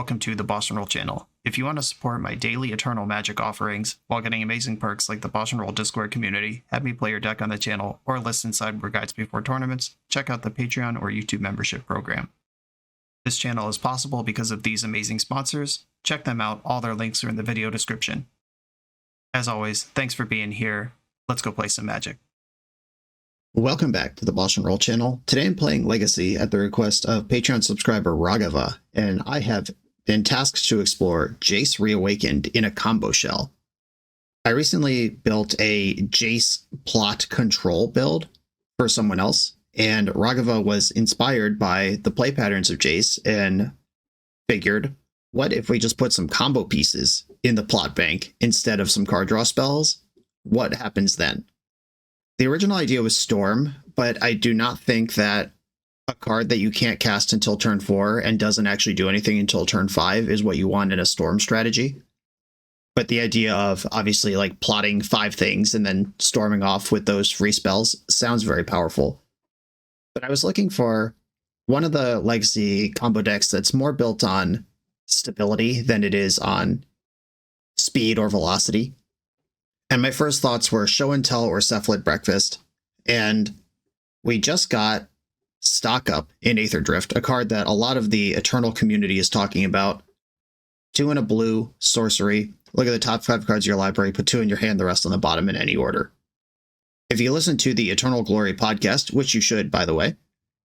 welcome to the BoshNRoll channel. If you want to support my daily Eternal Magic offerings while getting amazing perks like the BoshNRoll Discord community, have me play your deck on the channel, or listen sideboard guides before tournaments, check out the Patreon or YouTube membership program. This channel is possible because of these amazing sponsors. Check them out, all their links are in the video description. As always, thanks for being here. Let's go play some Magic. Welcome back to the BoshNRoll channel. Today I'm playing Legacy at the request of Patreon subscriber Raghava, and I have been tasked to explore Jace Reawakened in a combo shell. I recently built a Jace plot control build for someone else, and Raghava was inspired by the play patterns of Jace and figured, what if we just put some combo pieces in the plot bank instead of some card draw spells? What happens then? The original idea was Storm, but I do not think that a card that you can't cast until turn 4 and doesn't actually do anything until turn 5 is what you want in a Storm strategy. But the idea of obviously like plotting 5 things and then storming off with those free spells sounds very powerful. But I was looking for one of the Legacy combo decks that's more built on stability than it is on speed or velocity. And my first thoughts were Show and Tell or Cephalid Breakfast. And we just got Stock Up in Aetherdrift, a card that a lot of the Eternal community is talking about. 2 and a blue, sorcery. Look at the top 5 cards of your library, put 2 in your hand, the rest on the bottom in any order. If you listen to the Eternal Glory podcast, which you should, by the way,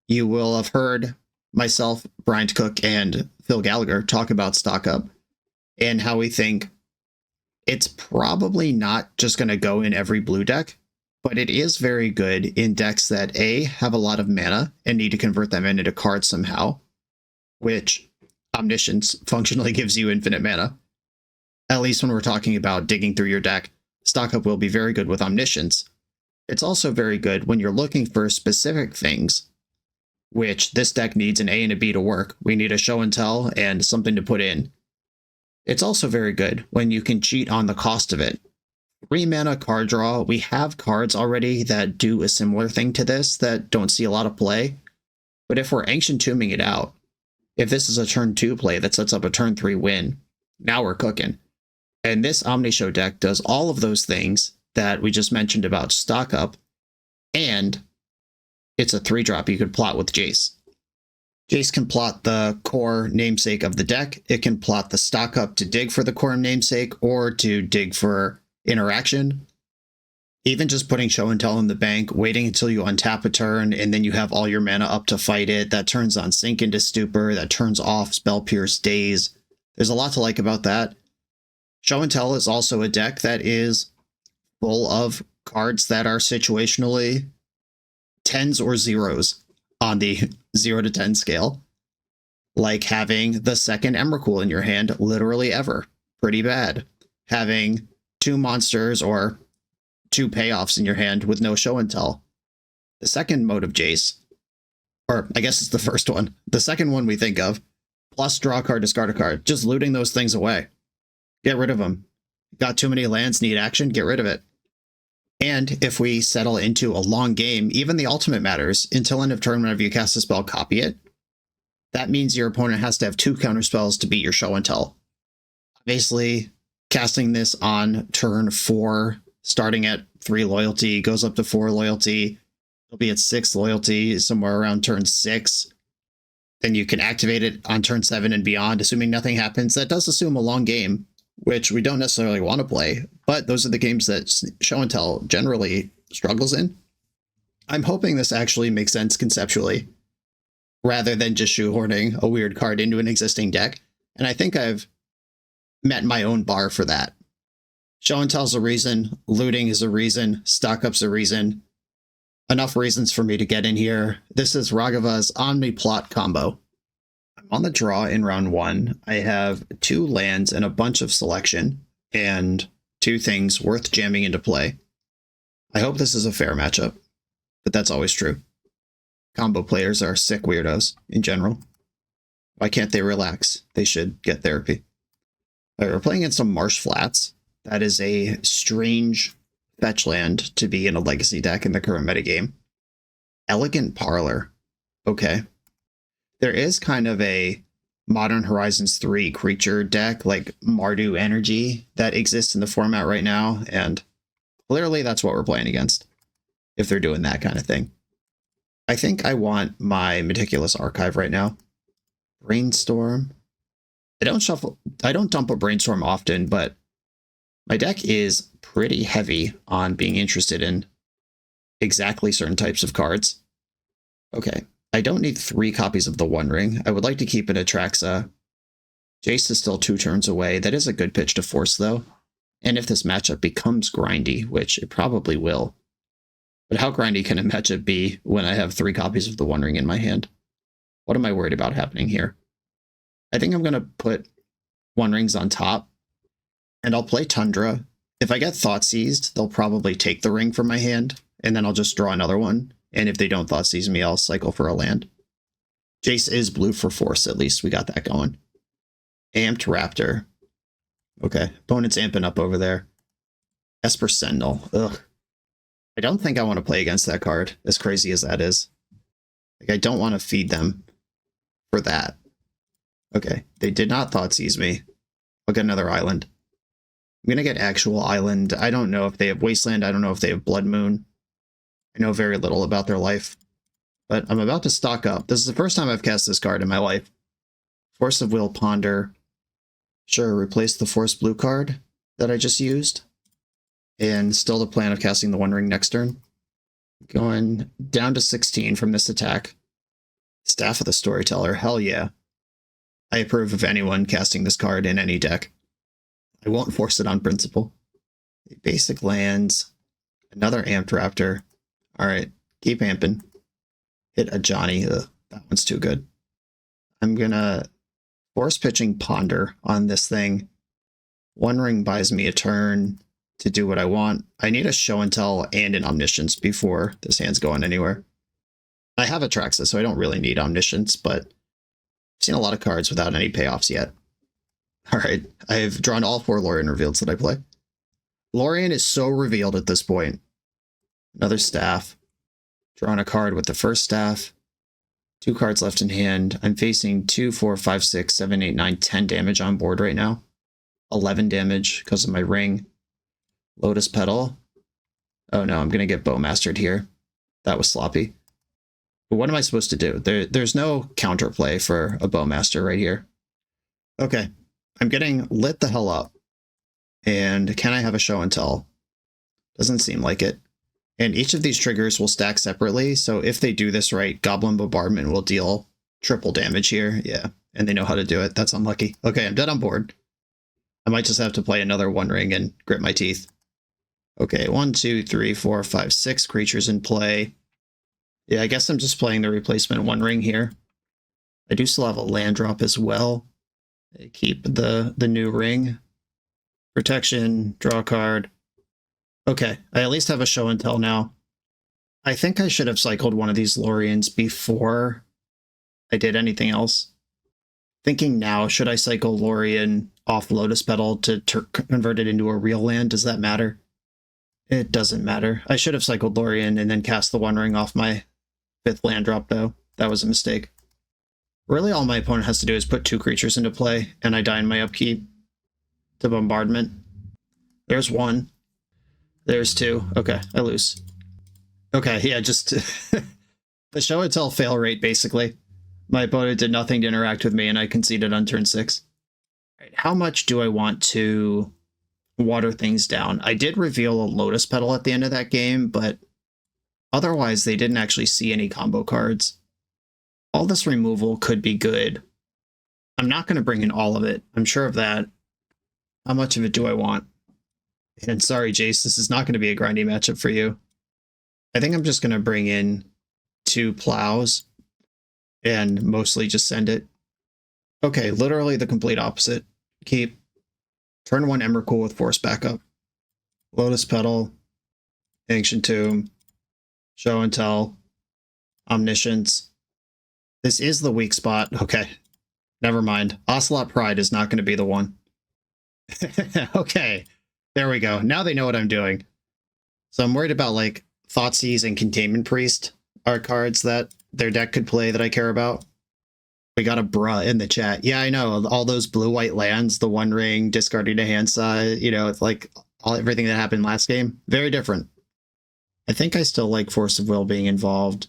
you will have heard myself, Bryant Cook, and Phil Gallagher talk about Stock Up and how we think it's probably not just going to go in every blue deck, but it is very good in decks that A, have a lot of mana and need to convert them into cards somehow, which Omniscience functionally gives you infinite mana. At least when we're talking about digging through your deck, Stock Up will be very good with Omniscience. It's also very good when you're looking for specific things, which this deck needs an A and a B to work. We need a Show and Tell and something to put in. It's also very good when you can cheat on the cost of it. 3 mana card draw, we have cards already that do a similar thing to this that don't see a lot of play. But if we're Ancient Tombing it out, if this is a turn 2 play that sets up a turn 3 win, now we're cooking. And this OmniShow deck does all of those things that we just mentioned about Stock Up, and it's a 3-drop you could plot with Jace. Jace can plot the core namesake of the deck. It can plot the Stock Up to dig for the core namesake or to dig for interaction. Even just putting Show and Tell in the bank, waiting until you untap a turn, and then you have all your mana up to fight it. That turns on Sink into Stupor, that turns off Spell Pierce Daze. There's a lot to like about that. Show and Tell is also a deck that is full of cards that are situationally 10s or 0s on the 0 to 10 scale, like having the second Emrakul in your hand literally ever. Pretty bad. Having 2 monsters or 2 payoffs in your hand with no Show and Tell. The second mode of Jace, or I guess it's the first one, the second one we think of, plus draw a card, discard a card, just looting those things away. Get rid of them. Got too many lands, need action, get rid of it. And if we settle into a long game, even the ultimate matters. Until end of turn, whenever you cast a spell, copy it. That means your opponent has to have 2 counterspells to beat your Show and Tell. Obviously, casting this on turn 4, starting at 3 loyalty, goes up to 4 loyalty. It'll be at 6 loyalty, somewhere around turn 6. Then you can activate it on turn 7 and beyond, assuming nothing happens. That does assume a long game, which we don't necessarily want to play, but those are the games that Show and Tell generally struggles in. I'm hoping this actually makes sense conceptually, rather than just shoehorning a weird card into an existing deck, and I think I've met my own bar for that. Show and Tell's a reason, looting is a reason, Stock Up's a reason. Enough reasons for me to get in here. This is Raghava's Omni-Plot combo. I'm on the draw in round 1. I have 2 lands and a bunch of selection, and 2 things worth jamming into play. I hope this is a fair matchup, but that's always true. Combo players are sick weirdos in general. Why can't they relax? They should get therapy. All right, we're playing against some Marsh Flats. That is a strange fetch land to be in a Legacy deck in the current metagame. Elegant Parlor. Okay. There is kind of a Modern Horizons 3 creature deck, like Mardu Energy, that exists in the format right now, and clearly that's what we're playing against, if they're doing that kind of thing. I think I want my Meticulous Archive right now. Brainstorm. I don't dump a Brainstorm often, but my deck is pretty heavy on being interested in exactly certain types of cards. Okay, I don't need 3 copies of the One Ring. I would like to keep an Atraxa. Jace is still 2 turns away. That is a good pitch to force, though. And if this matchup becomes grindy, which it probably will. But how grindy can a matchup be when I have 3 copies of the One Ring in my hand? What am I worried about happening here? I think I'm going to put One Rings on top, and I'll play Tundra. If I get Thoughtseize, they'll probably take the ring from my hand, and then I'll just draw another one. And if they don't Thoughtseize me, I'll cycle for a land. Jace is blue for force, at least. We got that going. Amped Raptor. Okay, opponent's amping up over there. Esper Sentinel. Ugh. I don't think I want to play against that card, as crazy as that is. Like, I don't want to feed them for that. Okay, they did not Thoughtseize me. I'll get another island. I'm going to get actual island. I don't know if they have Wasteland. I don't know if they have Blood Moon. I know very little about their life. But I'm about to stock up. This is the first time I've cast this card in my life. Force of Will, Ponder. Sure, replace the Force Blue card that I just used. And still the plan of casting the One Ring next turn. Going down to 16 from this attack. Staff of the Storyteller, hell yeah. I approve of anyone casting this card in any deck. I won't force it on principle. Basic lands. Another Amped Raptor. Alright, keep amping. Hit a Johnny. Ugh, that one's too good. I'm gonna force pitching Ponder on this thing. One Ring buys me a turn to do what I want. I need a Show and Tell and an Omniscience before this hand's going anywhere. I have Atraxa, so I don't really need Omniscience, but I've seen a lot of cards without any payoffs yet. Alright, I've drawn all 4 Lorien reveals that I play. Lorien is so revealed at this point. Another staff. Drawing a card with the first staff. 2 cards left in hand. I'm facing 2, 4, 5, 6, 7, 8, 9, 10 damage on board right now. 11 damage because of my ring. Lotus Petal. Oh no, I'm going to get Bowmastered here. That was sloppy. But what am I supposed to do? There's no counterplay for a Bowmaster right here. Okay, I'm getting lit the hell up. And can I have a Show and Tell? Doesn't seem like it. And each of these triggers will stack separately, so if they do this right, Goblin Bombardment will deal triple damage here. Yeah, and they know how to do it. That's unlucky. Okay, I'm dead on board. I might just have to play another One Ring and grit my teeth. Okay, 1, 2, 3, 4, 5, 6 creatures in play. Yeah, I guess I'm just playing the replacement One Ring here. I do still have a land drop as well. I keep the new ring. Protection, draw a card. Okay, I at least have a Show and Tell now. I think I should have cycled one of these Loriens before I did anything else. Thinking now, should I cycle Lorien off Lotus Petal to convert it into a real land? Does that matter? It doesn't matter. I should have cycled Lorien and then cast the One Ring off my 5th land drop, though. That was a mistake. Really, all my opponent has to do is put 2 creatures into play, and I die in my upkeep to Bombardment. There's 1. There's 2. Okay, I lose. Okay, yeah, just the Show and Tell fail rate, basically. My opponent did nothing to interact with me, and I conceded on turn 6. All right, how much do I want to water things down? I did reveal a Lotus Petal at the end of that game, but otherwise they didn't actually see any combo cards. All this removal could be good. I'm not going to bring in all of it. I'm sure of that. How much of it do I want? And sorry, Jace, this is not going to be a grindy matchup for you. I think I'm just going to bring in 2 plows and mostly just send it. Okay, literally the complete opposite. Keep. Turn 1 Emrakul with Force backup. Lotus Petal. Ancient Tomb. Show and Tell. Omniscience. This is the weak spot. Okay. Never mind. Ocelot Pride is not going to be the one. Okay. There we go. Now they know what I'm doing. So I'm worried about, like, Thoughtseize and Containment Priest are cards that their deck could play that I care about. We got a bruh in the chat. Yeah, I know. All those blue-white lands, the One Ring, discarding a hand size, it's like everything that happened last game. Very different. I think I still like Force of Will being involved.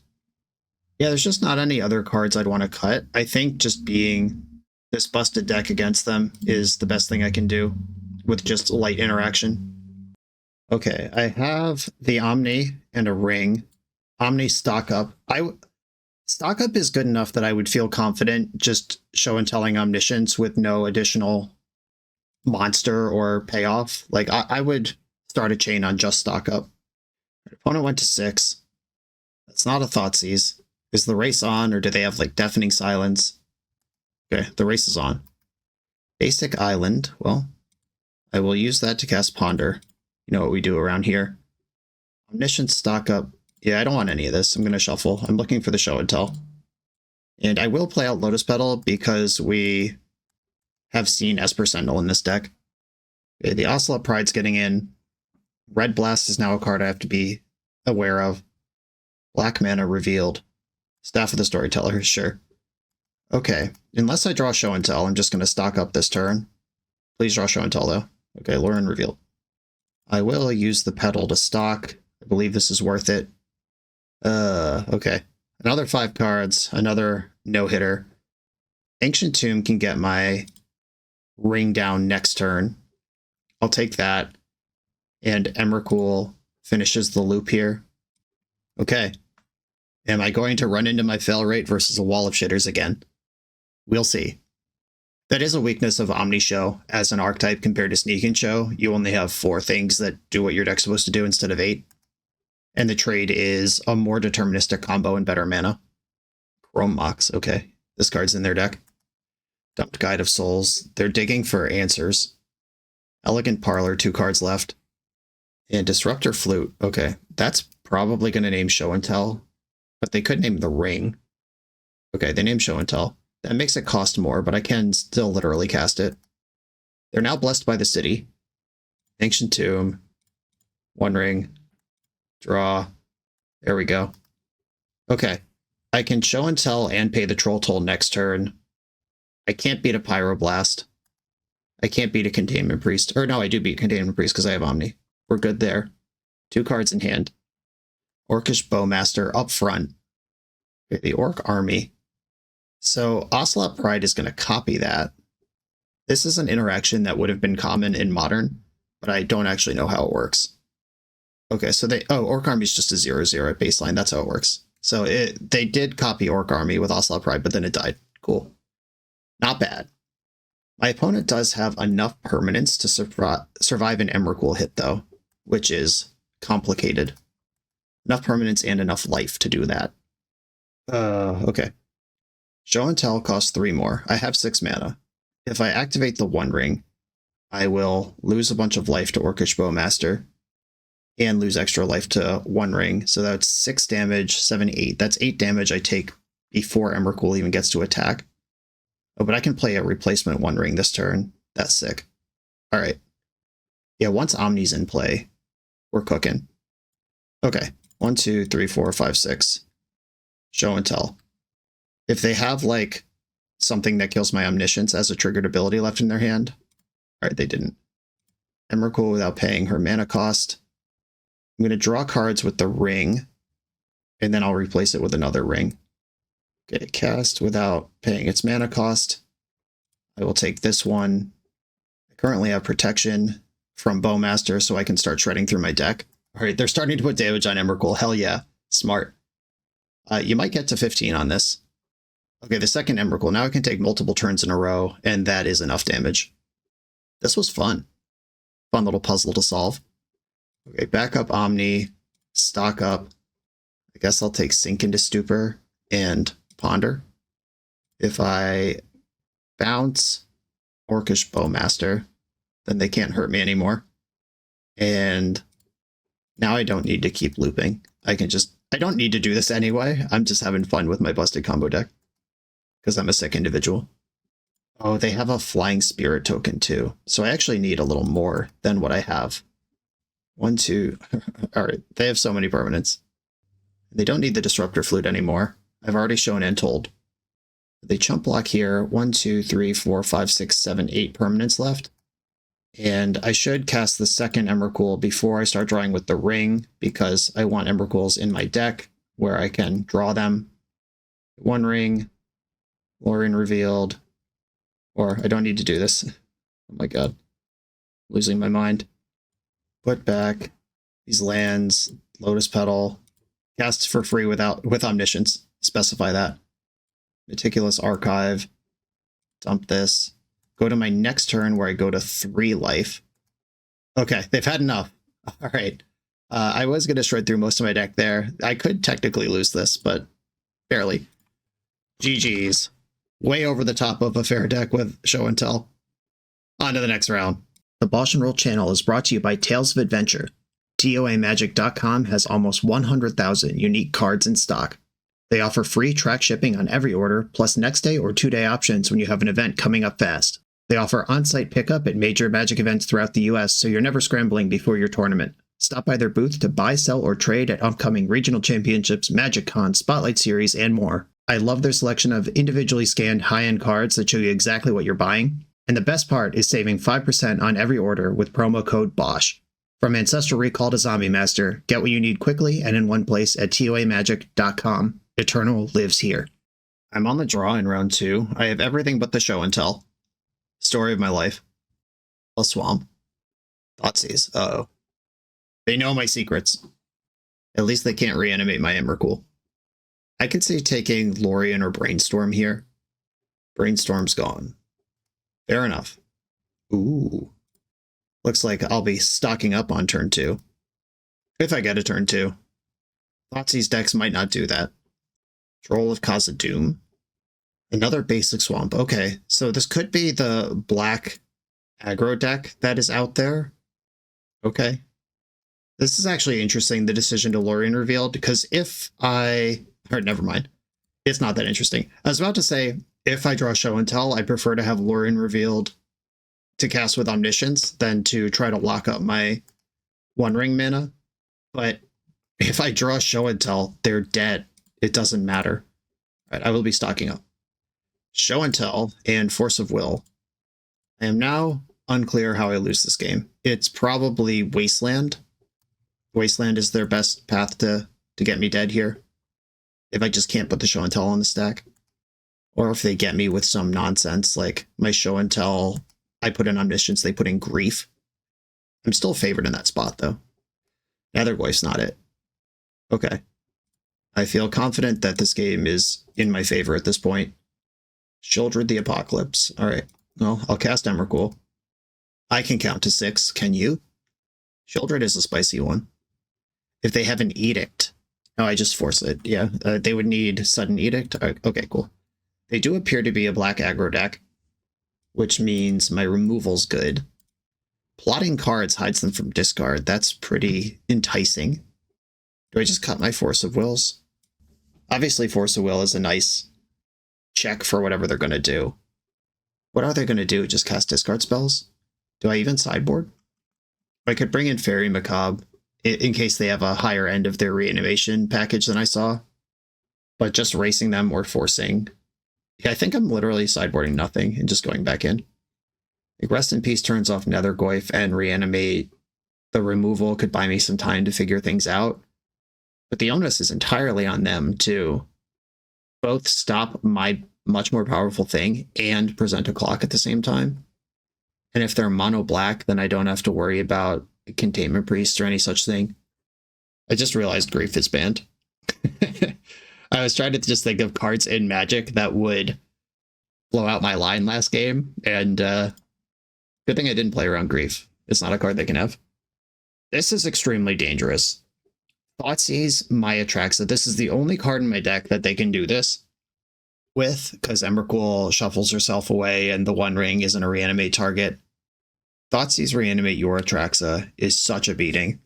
Yeah, there's just not any other cards I'd want to cut. I think just being this busted deck against them is the best thing I can do with just light interaction. Okay, I have the Omni and a ring. Omni stock up. Stock up is good enough that I would feel confident just show and telling Omniscience with no additional monster or payoff. Like, I would start a chain on just stock up. Opponent went to 6. That's not a Thoughtseize. Is the race on, or do they have, like, Deafening Silence? Okay, the race is on. Basic Island. Well, I will use that to cast Ponder. You know what we do around here. Omniscience stock up. Yeah, I don't want any of this. I'm going to shuffle. I'm looking for the show and tell. And I will play out Lotus Petal because we have seen Esper Sentinel in this deck. Okay, the Ocelot Pride's getting in. Red Blast is now a card I have to be aware of. Black Mana revealed. Staff of the Storyteller, sure. Okay, unless I draw Show and Tell, I'm just going to stock up this turn. Please draw Show and Tell, though. Okay, Lauren revealed. I will use the Petal to stock. I believe this is worth it. Okay. Another 5 cards, another no-hitter. Ancient Tomb can get my ring down next turn. I'll take that. And Emrakul finishes the loop here. Okay. Am I going to run into my fail rate versus a wall of shitters again? We'll see. That is a weakness of OmniShow as an archetype compared to Sneak and Show. You only have 4 things that do what your deck's supposed to do instead of 8. And the trade is a more deterministic combo and better mana. Chrome Mox, okay. This card's in their deck. Dumped Guide of Souls. They're digging for answers. Elegant Parlor, 2 cards left. And Disruptor Flute, okay. That's probably going to name Show and Tell, but they could name the ring. Okay, they named Show and Tell. That makes it cost more, but I can still literally cast it. They're now blessed by the city. Ancient Tomb. One Ring. Draw. There we go. Okay. I can Show and Tell and pay the Troll Toll next turn. I can't beat a Pyroblast. I can't beat a Containment Priest. Or no, I do beat Containment Priest because I have Omni. We're good there. 2 cards in hand. Orcish Bowmaster up front. Okay, the Orc Army. So Ocelot Pride is going to copy that. This is an interaction that would have been common in Modern, but I don't actually know how it works. Okay, so Orc Army is just a 0/0 at baseline. That's how it works. So they did copy Orc Army with Ocelot Pride, but then it died. Cool. Not bad. My opponent does have enough permanence to survive an Emrakul hit, though, which is complicated. Enough permanence and enough life to do that. Okay. Show and Tell costs 3 more. I have 6 mana. If I activate the One Ring, I will lose a bunch of life to Orcish Bowmaster and lose extra life to One Ring. So that's 6 damage, 7, 8. That's 8 damage I take before Emrakul even gets to attack. Oh, but I can play a replacement One Ring this turn. That's sick. All right. Yeah, once Omni's in play, we're cooking. Okay. 1, 2, 3, 4, 5, 6. Show and Tell. If they have, like, something that kills my Omniscience as a triggered ability left in their hand. All right, they didn't. Emrakul without paying her mana cost. I'm going to draw cards with the ring, and then I'll replace it with another ring. Okay, cast without paying its mana cost. I will take this one. I currently have protection from Bowmaster, so I can start shredding through my deck. All right, they're starting to put damage on Emrakul. Hell yeah. Smart. You might get to 15 on this. Okay, the second Emrakul. Now I can take multiple turns in a row, and that is enough damage. This was fun. Fun little puzzle to solve. Okay, back up Omni. Stock up. I guess I'll take Sink into Stupor and Ponder. If I bounce Orcish Bowmaster, then they can't hurt me anymore. And now I don't need to keep looping. I don't need to do this anyway. I'm just having fun with my busted combo deck. Because I'm a sick individual. Oh, they have a Flying Spirit token too. So I actually need a little more than what I have. 1, 2. All right, they have so many permanents. They don't need the Disruptor Flute anymore. I've already shown and told. They chump block here. 1, 2, 3, 4, 5, 6, 7, 8 permanents left. And I should cast the second Emrakul before I start drawing with the ring, because I want Emrakuls in my deck where I can draw them. One ring, Lorien revealed, or I don't need to do this. Oh my god, losing my mind. Put back these lands, Lotus Petal, cast for free with Omniscience, specify that. Meticulous Archive, dump this. Go to my next turn where I go to 3 life. Okay, they've had enough. All right. I was going to shred through most of my deck there. I could technically lose this, but barely. GG's. Way over the top of a fair deck with show and tell. On to the next round. The BoshNRoll channel is brought to you by Tales of Adventure. TOAMagic.com has almost 100,000 unique cards in stock. They offer free track shipping on every order, plus next day or 2-day options when you have an event coming up fast. They offer on-site pickup at major Magic events throughout the US, so you're never scrambling before your tournament. Stop by their booth to buy, sell, or trade at upcoming regional championships, Magic Con, Spotlight Series, and more. I love their selection of individually scanned high-end cards that show you exactly what you're buying. And the best part is saving 5% on every order with promo code BOSH. From Ancestral Recall to Zombie Master, get what you need quickly and in one place at TOAMagic.com. Eternal lives here. I'm on the draw in round 2. I have everything but the show and tell. Story of my life. A swamp. Thoughtseize. Uh-oh. They know my secrets. At least they can't reanimate my Emrakul. I could see taking Lorien or Brainstorm here. Brainstorm's gone. Fair enough. Ooh. Looks like I'll be stocking up on turn 2. If I get a turn 2. Thoughtseize decks might not do that. Troll of Khazad-dûm. Another basic swamp. Okay, so this could be the black aggro deck that is out there. Okay. This is actually interesting, the decision to Lorien revealed, because if I... Or never mind. It's not that interesting. I was about to say, if I draw show and tell, I prefer to have Lorien revealed to cast with Omniscience than to try to lock up my One Ring mana. But if I draw show and tell, they're dead. It doesn't matter. All right, I will be stocking up. Show and tell and Force of Will. I am now unclear how I lose this game. It's probably Wasteland. Wasteland is their best path to get me dead here. If I just can't put the show and tell on the stack. Or if they get me with some nonsense, like my show and tell, I put in Omniscience, they put in Grief. I'm still favored in that spot, though. Netherglyph's not it. Okay. I feel confident that this game is in my favor at this point. Sheoldred the Apocalypse. All right. Well, I'll cast Emrakul. I can count to 6. Can you? Sheoldred is a spicy one. If they have an Edict. No, I just force it. Yeah, they would need Sudden Edict. Okay, cool. They do appear to be a black aggro deck, which means my removal's good. Plotting cards hides them from discard. That's pretty enticing. Do I just cut my Force of Wills? Obviously, Force of Will is a nice check for whatever they're going to do. What are they going to do? Just cast discard spells? Do I even sideboard? I could bring in Fairy Macabre in case they have a higher end of their reanimation package than I saw. But just racing them or forcing. Yeah, I think I'm literally sideboarding nothing and just going back in. Like Rest in Peace turns off Netherglyph and reanimate. The removal could buy me some time to figure things out. But the onus is entirely on them to both stop my much more powerful thing and present a clock at the same time. And if they're mono black, then I don't have to worry about Containment Priest or any such thing. I just realized Grief is banned. I was trying to just think of cards in Magic that would blow out my line last game, and good thing I didn't play around Grief. It's not a card they can have. This is extremely dangerous. Thoughtseize, Maya Traxa. This is the only card in my deck that they can do this with, because Emrakul shuffles herself away and the One Ring isn't a reanimate target. Thoughtseize Reanimate your Atraxa is such a beating.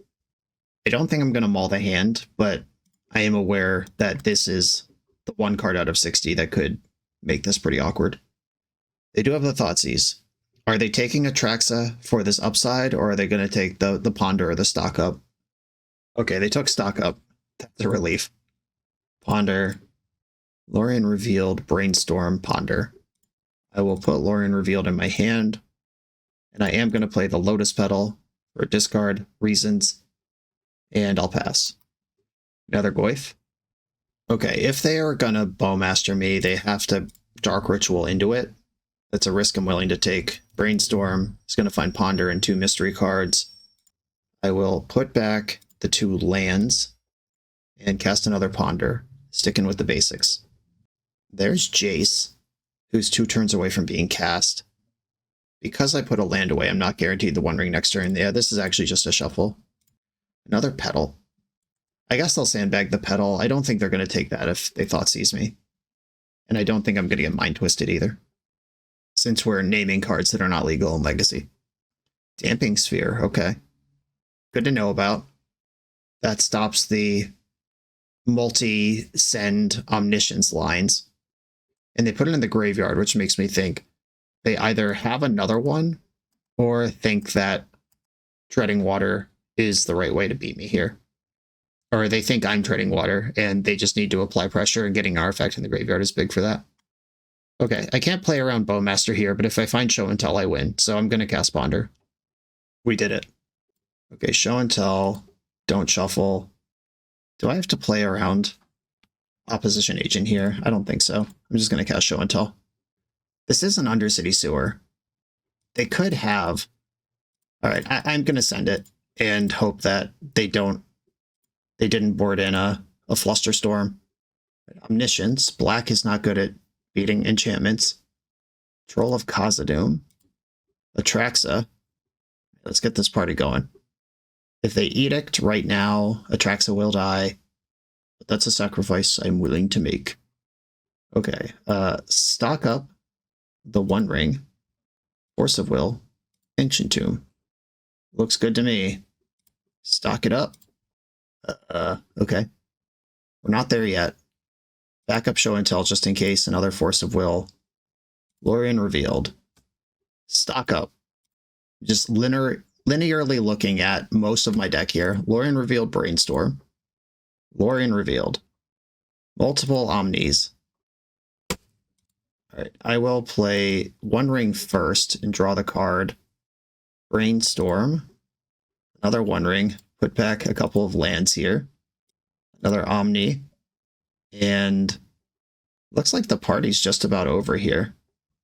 I don't think I'm going to maul the hand, but I am aware that this is the one card out of 60 that could make this pretty awkward. They do have the Thoughtseize. Are they taking Atraxa for this upside, or are they going to take the Ponder or the Stock Up? Okay, they took Stock Up. That's a relief. Ponder. Lorien Revealed, Brainstorm, Ponder. I will put Lorien Revealed in my hand, and I am going to play the Lotus Petal for discard reasons, and I'll pass. Another Goyf. Okay, if they are going to Bowmaster me, they have to Dark Ritual into it. That's a risk I'm willing to take. Brainstorm is going to find Ponder and 2 mystery cards. I will put back the 2 lands and cast another Ponder, sticking with the basics. There's Jace, who's 2 turns away from being cast. Because I put a land away, I'm not guaranteed the One Ring next turn. Yeah, this is actually just a shuffle. Another Petal. I guess I'll sandbag the Petal. I don't think they're going to take that if they Thoughtseize me. And I don't think I'm going to get Mind Twisted either, since we're naming cards that are not legal in Legacy. Damping Sphere, okay. Good to know about. That stops the multi-send Omniscience lines. And they put it in the graveyard, which makes me think they either have another one or think that Treading Water is the right way to beat me here. Or they think I'm treading water and they just need to apply pressure, and getting an artifact in the graveyard is big for that. Okay, I can't play around Bowmaster here, but if I find Show and Tell, I win. So I'm going to cast Ponder. We did it. Okay, Show and Tell. Don't shuffle. Do I have to play around Opposition Agent here? I don't think so. I'm just going to cast Show and Tell. This is an Undercity Sewer. They could have... Alright, I'm going to send it and hope that they didn't board in a Flusterstorm. Omniscience. Black is not good at beating enchantments. Troll of Khazad-dûm. Atraxa. Let's get this party going. If they Edict right now, Atraxa will die. But that's a sacrifice I'm willing to make. Okay. Stock up the One Ring. Force of Will. Ancient Tomb. Looks good to me. Stock it up. Okay. We're not there yet. Backup Show and Tell just in case. Another Force of Will. Lorien Revealed. Stock up. Just linearly looking at most of my deck here. Lorien Revealed, Brainstorm. Lorien Revealed. Multiple Omnis. Alright, I will play One Ring first and draw the card. Brainstorm. Another One Ring. Put back a couple of lands here. Another Omni. And looks like the party's just about over here.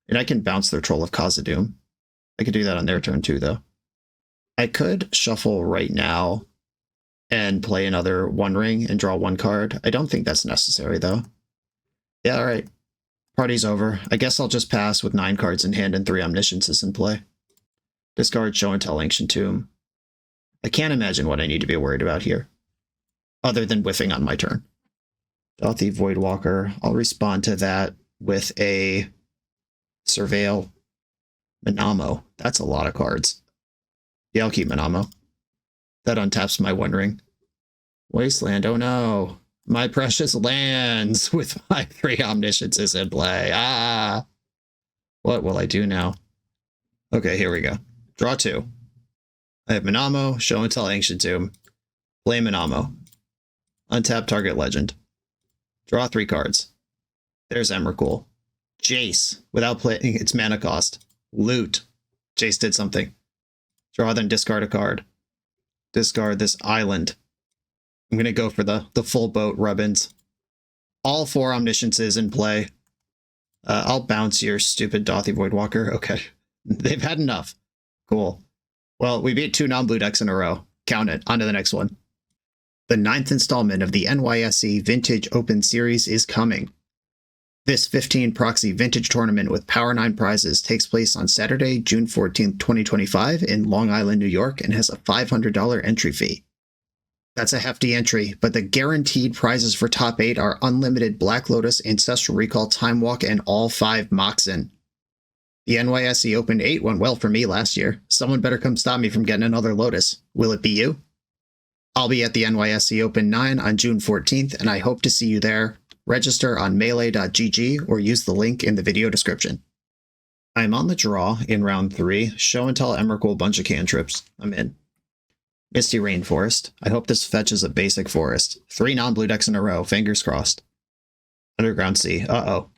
And I can bounce their Troll of Khazad-dûm. I could do that on their turn too, though. I could shuffle right now and play another One Ring and draw 1 card. I don't think that's necessary, though. Yeah, alright. Party's over. I guess I'll just pass with 9 cards in hand and 3 Omnisciences in play. Discard Show and Tell Ancient Tomb. I can't imagine what I need to be worried about here, other than whiffing on my turn. Dauthi Voidwalker. I'll respond to that with a Surveil. Manamo. That's a lot of cards. Yeah, I'll keep Manamo. That untaps my One Ring. Wasteland. Oh no. My precious lands with my 3 Omnisciences in play. Ah. What will I do now? Okay, here we go. Draw 2. I have Manamo, Show and Tell Ancient Tomb. Play Manamo. Untap target legend. Draw 3 cards. There's Emrakul. Jace, without playing its mana cost. Loot. Jace did something. Draw, then discard a card. Discard this island. I'm going to go for the full boat Rubbins. All 4 Omnisciences in play. I'll bounce your stupid Dauthi Voidwalker. Okay. They've had enough. Cool. Well, we beat 2 non-blue decks in a row. Count it. On to the next one. The 9th installment of the NYSE Vintage Open Series is coming. This 15 proxy vintage tournament with Power 9 prizes takes place on Saturday, June 14th, 2025 in Long Island, New York, and has a $500 entry fee. That's a hefty entry, but the guaranteed prizes for top 8 are unlimited Black Lotus, Ancestral Recall, Time Walk, and all 5 Moxen. The NYSE Open 8 went well for me last year. Someone better come stop me from getting another Lotus. Will it be you? I'll be at the NYSE Open 9 on June 14th, and I hope to see you there. Register on melee.gg or use the link in the video description. I'm on the draw in round 3. Show and Tell Emrakul, bunch of cantrips. I'm in. Misty Rainforest. I hope this fetches a basic forest. 3 non-blue decks in a row, fingers crossed. Underground Sea. Uh-oh.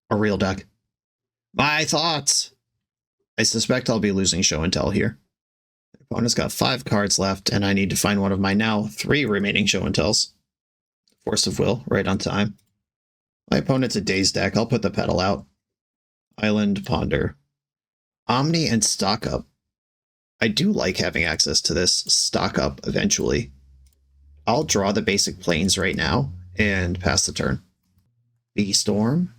A real deck. My thoughts! I suspect I'll be losing show and tell here. The opponent's got 5 cards left, and I need to find one of my now 3 remaining show and tells. Force of Will, right on time. My opponent's a Daze deck. I'll put the pedal out. Island, Ponder. Omni and Stock Up. I do like having access to this Stock Up eventually. I'll draw the basic planes right now and pass the turn. B Storm.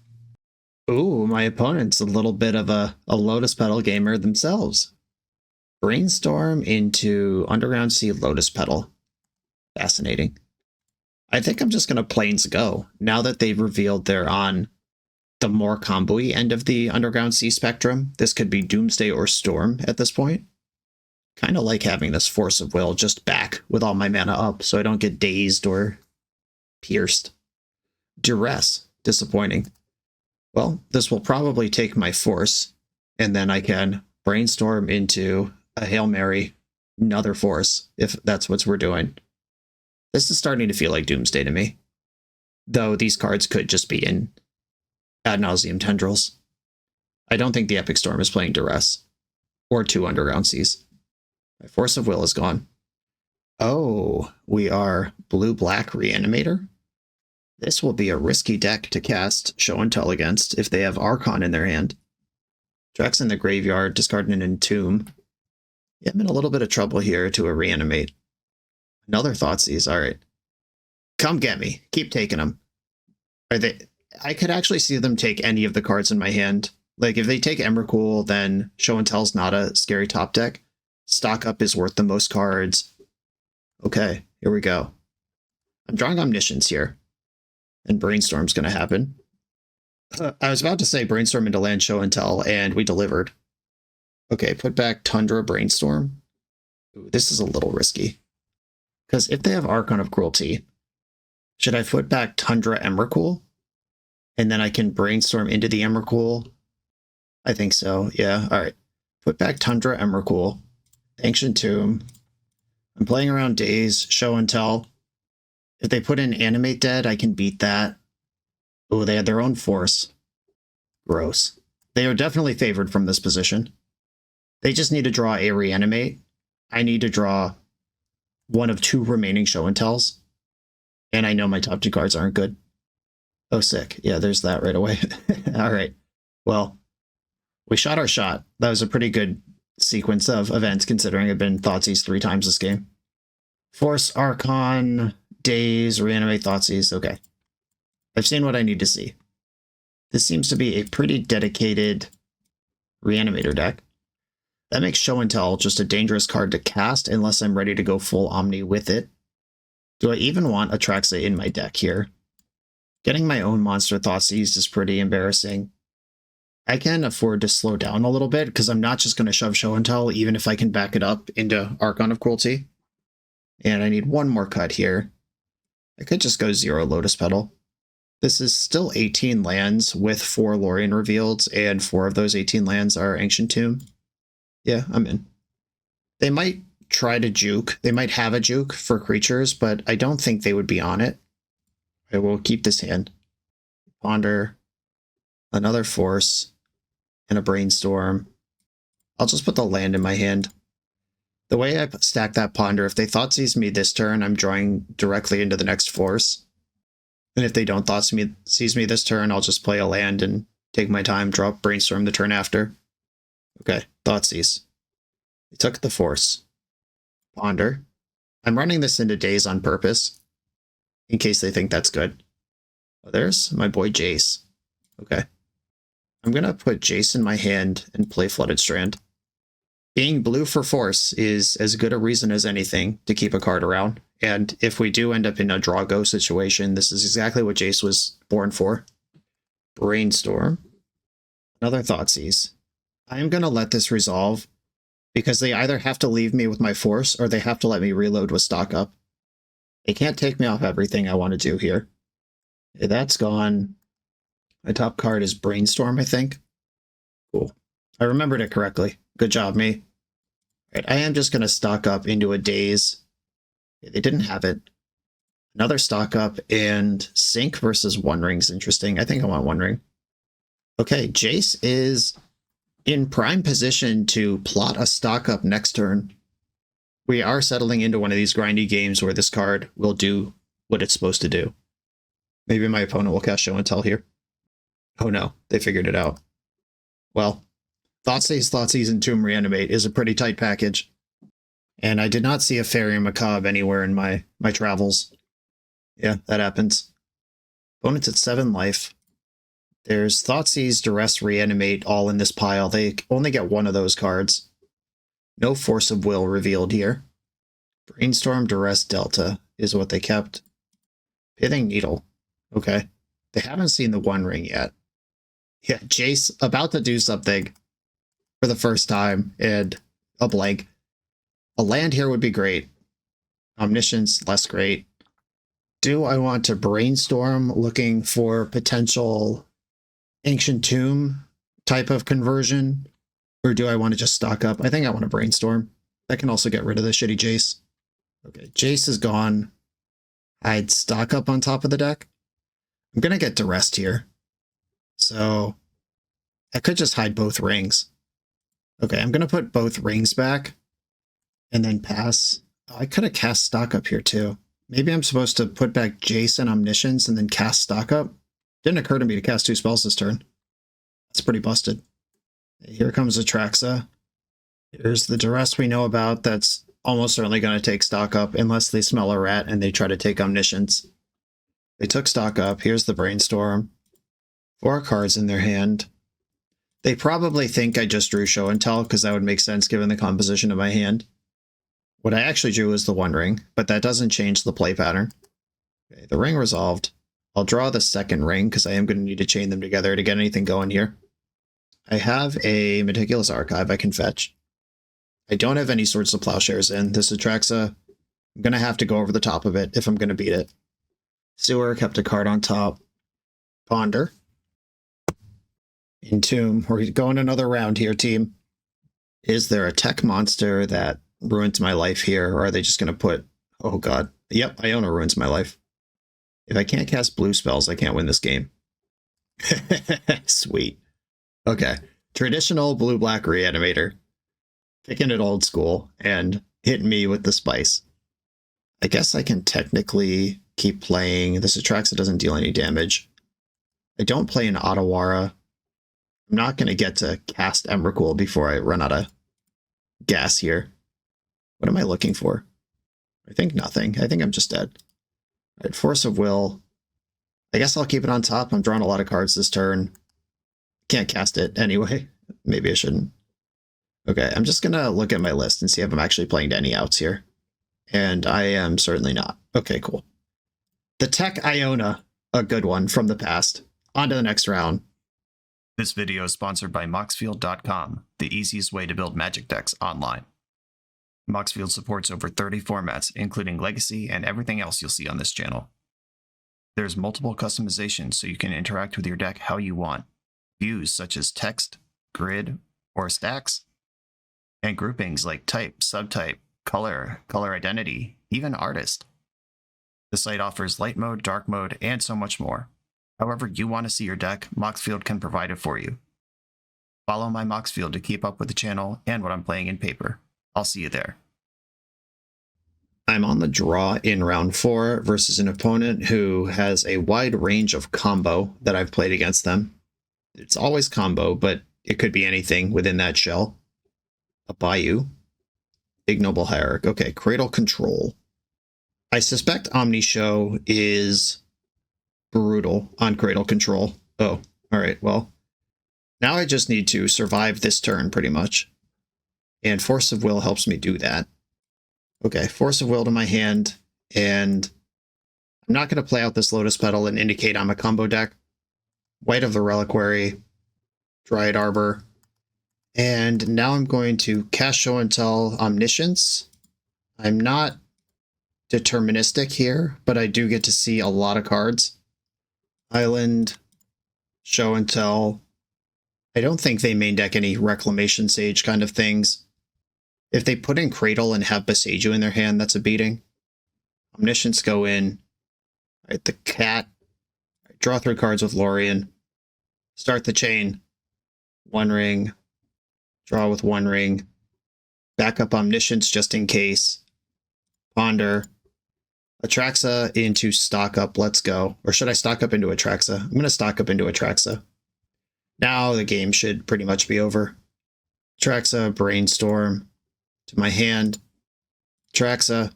Ooh, my opponent's a little bit of a Lotus Petal gamer themselves. Brainstorm into Underground Sea Lotus Petal. Fascinating. I think I'm just going to Plains go, now that they've revealed they're on the more combo-y end of the Underground Sea spectrum. This could be Doomsday or Storm at this point. Kind of like having this Force of Will just back with all my mana up, so I don't get dazed or pierced. Duress. Disappointing. Well, this will probably take my Force, and then I can Brainstorm into a Hail Mary, another Force, if that's what we're doing. This is starting to feel like Doomsday to me. Though these cards could just be in Ad Nauseam Tendrils. I don't think the Epic Storm is playing Duress. Or 2 Underground Seas. My Force of Will is gone. Oh, we are blue-black Reanimator? This will be a risky deck to cast Show and Tell against if they have Archon in their hand. Drax in the graveyard, discarding an Entomb. Yeah, I'm in a little bit of trouble here to a Reanimate. Another Thoughtseize, alright. Come get me. Keep taking them. Are they? I could actually see them take any of the cards in my hand. Like, if they take Emrakul, then Show and Tell's not a scary top deck. Stock Up is worth the most cards. Okay, here we go. I'm drawing Omniscience here. And Brainstorm's going to happen. I was about to say Brainstorm into land Show and Tell, and we delivered. Okay, put back Tundra Brainstorm. Ooh, this is a little risky. Because if they have Archon of Cruelty, should I put back Tundra Emrakul? And then I can Brainstorm into the Emrakul? I think so, yeah. Alright. Put back Tundra Emrakul. Ancient Tomb. I'm playing around Daze, Show and Tell. If they put in Animate Dead, I can beat that. Oh, they had their own Force. Gross. They are definitely favored from this position. They just need to draw a Reanimate. I need to draw one of 2 remaining Show and Tells. And I know my top 2 cards aren't good. Oh, sick. Yeah, there's that right away. Alright. Well, we shot our shot. That was a pretty good sequence of events, considering I've been Thoughtseize 3 times this game. Force, Archon, Daze, Reanimate, Thoughtseize. Okay. I've seen what I need to see. This seems to be a pretty dedicated Reanimator deck. That makes Show and Tell just a dangerous card to cast unless I'm ready to go full Omni with it. Do I even want Atraxa in my deck here? Getting my own monster Thoughtseize is pretty embarrassing. I can afford to slow down a little bit because I'm not just going to shove Show and Tell even if I can back it up into Archon of Cruelty. And I need one more cut here. I could just go 0 Lotus Petal. This is still 18 lands with 4 Lorien revealed, and 4 of those 18 lands are Ancient Tomb. Yeah, I'm in. They might try to juke. They might have a juke for creatures, but I don't think they would be on it. I will keep this hand. Ponder, another Force, and a Brainstorm. I'll just put the land in my hand. The way I stack that Ponder, if they Thoughtseize me this turn, I'm drawing directly into the next Force. And if they don't Thoughtseize me this turn, I'll just play a land and take my time, draw Brainstorm the turn after. Okay, Thoughtseize. They took the Force. Ponder. I'm running this into Daze on purpose, in case they think that's good. Oh, there's my boy Jace. Okay. I'm going to put Jace in my hand and play Flooded Strand. Being blue for Force is as good a reason as anything to keep a card around. And if we do end up in a draw-go situation, this is exactly what Jace was born for. Brainstorm. Another Thoughtseize. I am going to let this resolve because they either have to leave me with my Force or they have to let me reload with Stock Up. They can't take me off everything I want to do here. Okay, that's gone. My top card is Brainstorm, I think. Cool. I remembered it correctly. Good job, me. Right, I am just going to Stock Up into a Daze. They didn't have it. Another stock up, and Sync versus One Ring's interesting. I think I want One Ring. Okay, Jace is in prime position to plot a stock up next turn. We are settling into one of these grindy games where this card will do what it's supposed to do. Maybe my opponent will cast Show and Tell here. Oh no, they figured it out. Well, Thoughtseize, and Tomb Reanimate is a pretty tight package. And I did not see a Fairy Macabre anywhere in my travels. Yeah, that happens. Opponent's at 7 life. There's Thoughtseize, Duress, Reanimate all in this pile. They only get one of those cards. No Force of Will revealed here. Brainstorm, Duress, Delta is what they kept. Pithing Needle. Okay. They haven't seen the One Ring yet. Yeah, Jace about to do something for the first time, and a blank. A land here would be great. Omniscience, less great. Do I want to brainstorm looking for potential Ancient Tomb type of conversion? Or do I want to just stock up? I think I want to brainstorm. That can also get rid of the shitty Jace. Okay, Jace is gone. I'd stock up on top of the deck. I'm going to get Duressed here. So I could just hide both rings. Okay, I'm going to put both rings back and then pass. Oh, I could have cast stock up here too. Maybe I'm supposed to put back Jace and Omniscience and then cast stock up. Didn't occur to me to cast 2 spells this turn. That's pretty busted. Here comes Atraxa. Here's the Duress we know about. That's almost certainly going to take stock up unless they smell a rat and they try to take Omniscience. They took stock up. Here's the Brainstorm. 4 cards in their hand. They probably think I just drew Show and Tell because that would make sense given the composition of my hand. What I actually drew is the One Ring, but that doesn't change the play pattern. Okay, the ring resolved. I'll draw the second ring because I am going to need to chain them together to get anything going here. I have a Meticulous Archive I can fetch. I don't have any Swords to Plowshares in. This Atraxa, I'm going to have to go over the top of it if I'm going to beat it. Sewer kept a card on top. Ponder. Entomb. We're going another round here, team. Is there a tech monster that ruins my life here, or are they just going to put... Oh god. Yep, Iona ruins my life. If I can't cast blue spells, I can't win this game. Sweet. Okay. Traditional blue-black Reanimator. Picking it old school and hitting me with the spice. I guess I can technically keep playing. This Atraxa doesn't deal any damage. I don't play an Otawara. I'm not going to get to cast Emrakul before I run out of gas here. What am I looking for? I think nothing. I think I'm just dead. All right, Force of Will. I guess I'll keep it on top. I'm drawing a lot of cards this turn. Can't cast it anyway. Maybe I shouldn't. Okay, I'm just going to look at my list and see if I'm actually playing to any outs here. And I am certainly not. Okay, cool. The Tech Iona, a good one from the past. On to the next round. This video is sponsored by Moxfield.com, the easiest way to build Magic decks online. Moxfield supports over 30 formats, including Legacy and everything else you'll see on this channel. There's multiple customizations so you can interact with your deck how you want. Views such as text, grid, or stacks, and groupings like type, subtype, color, color identity, even artist. The site offers light mode, dark mode, and so much more. However you want to see your deck, Moxfield can provide it for you. Follow my Moxfield to keep up with the channel and what I'm playing in paper. I'll see you there. I'm on the draw in round 4 versus an opponent who has a wide range of combo that I've played against them. It's always combo, but it could be anything within that shell. A Bayou. Ignoble Hierarch. Okay, Cradle Control. I suspect OmniShow is brutal on Cradle Control. Oh, alright, well. Now I just need to survive this turn, pretty much. And Force of Will helps me do that. Okay, Force of Will to my hand, and I'm not going to play out this Lotus Petal and indicate I'm a combo deck. White of the Reliquary, Dryad Arbor, and now I'm going to cast Show and Tell Omniscience. I'm not deterministic here, but I do get to see a lot of cards. Island, Show and Tell. I don't think they main deck any Reclamation Sage kind of things. If they put in Cradle and have Boseiju in their hand, that's a beating. Omniscience go in. All right, the cat. All right, draw 3 cards with Lorien. Start the chain. 1 ring. Draw with 1 ring. Back up Omniscience just in case. Ponder. Atraxa into stock up. Let's go. Or should I stock up into Atraxa? I'm going to stock up into Atraxa. Now the game should pretty much be over. Atraxa, Brainstorm to my hand. Atraxa.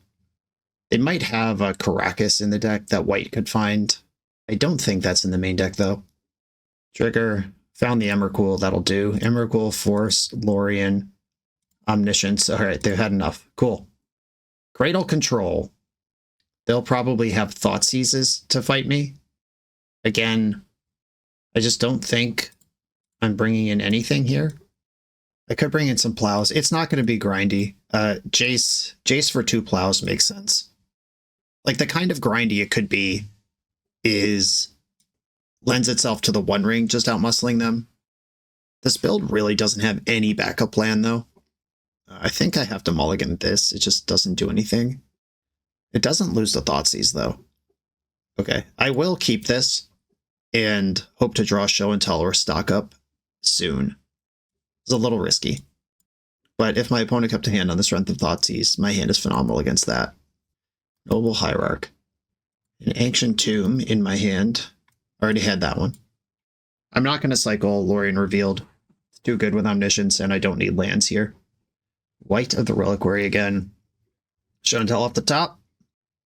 It might have a Caracas in the deck that white could find. I don't think that's in the main deck, though. Trigger. Found the Emrakul. That'll do. Emrakul, Force, Lorien, Omniscience. All right, they've had enough. Cool. Cradle Control. They'll probably have Thoughtseizes to fight me. Again, I just don't think I'm bringing in anything here. I could bring in some plows. It's not going to be grindy. Jace for 2 plows makes sense. Like, the kind of grindy it could be is lends itself to the 1 ring, just outmuscling them. This build really doesn't have any backup plan, though. I think I have to mulligan this. It just doesn't do anything. It doesn't lose the Thoughtseize, though. Okay, I will keep this and hope to draw Show and Tell or stock up soon. It's a little risky. But if my opponent kept a hand on the strength of Thoughtseize, my hand is phenomenal against that. Noble Hierarch. An Ancient Tomb in my hand. Already had that one. I'm not going to cycle Lorien Revealed. It's too good with Omniscience, and I don't need lands here. White of the Reliquary again. Show and Tell off the top.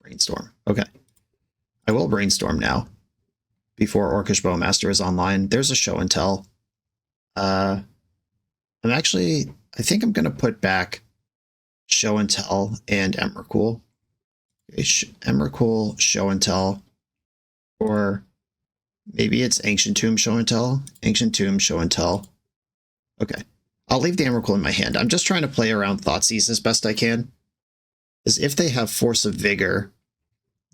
Brainstorm. Okay. I will Brainstorm now. Before Orcish Bowmaster is online. There's a Show and Tell. I think I'm going to put back Show and Tell and Emrakul. Okay, Emrakul, Show and Tell. Or maybe it's Ancient Tomb, Show and Tell. Ancient Tomb, Show and Tell. Okay. I'll leave the Emrakul in my hand. I'm just trying to play around Thoughtseize as best I can. Is if they have Force of Vigor,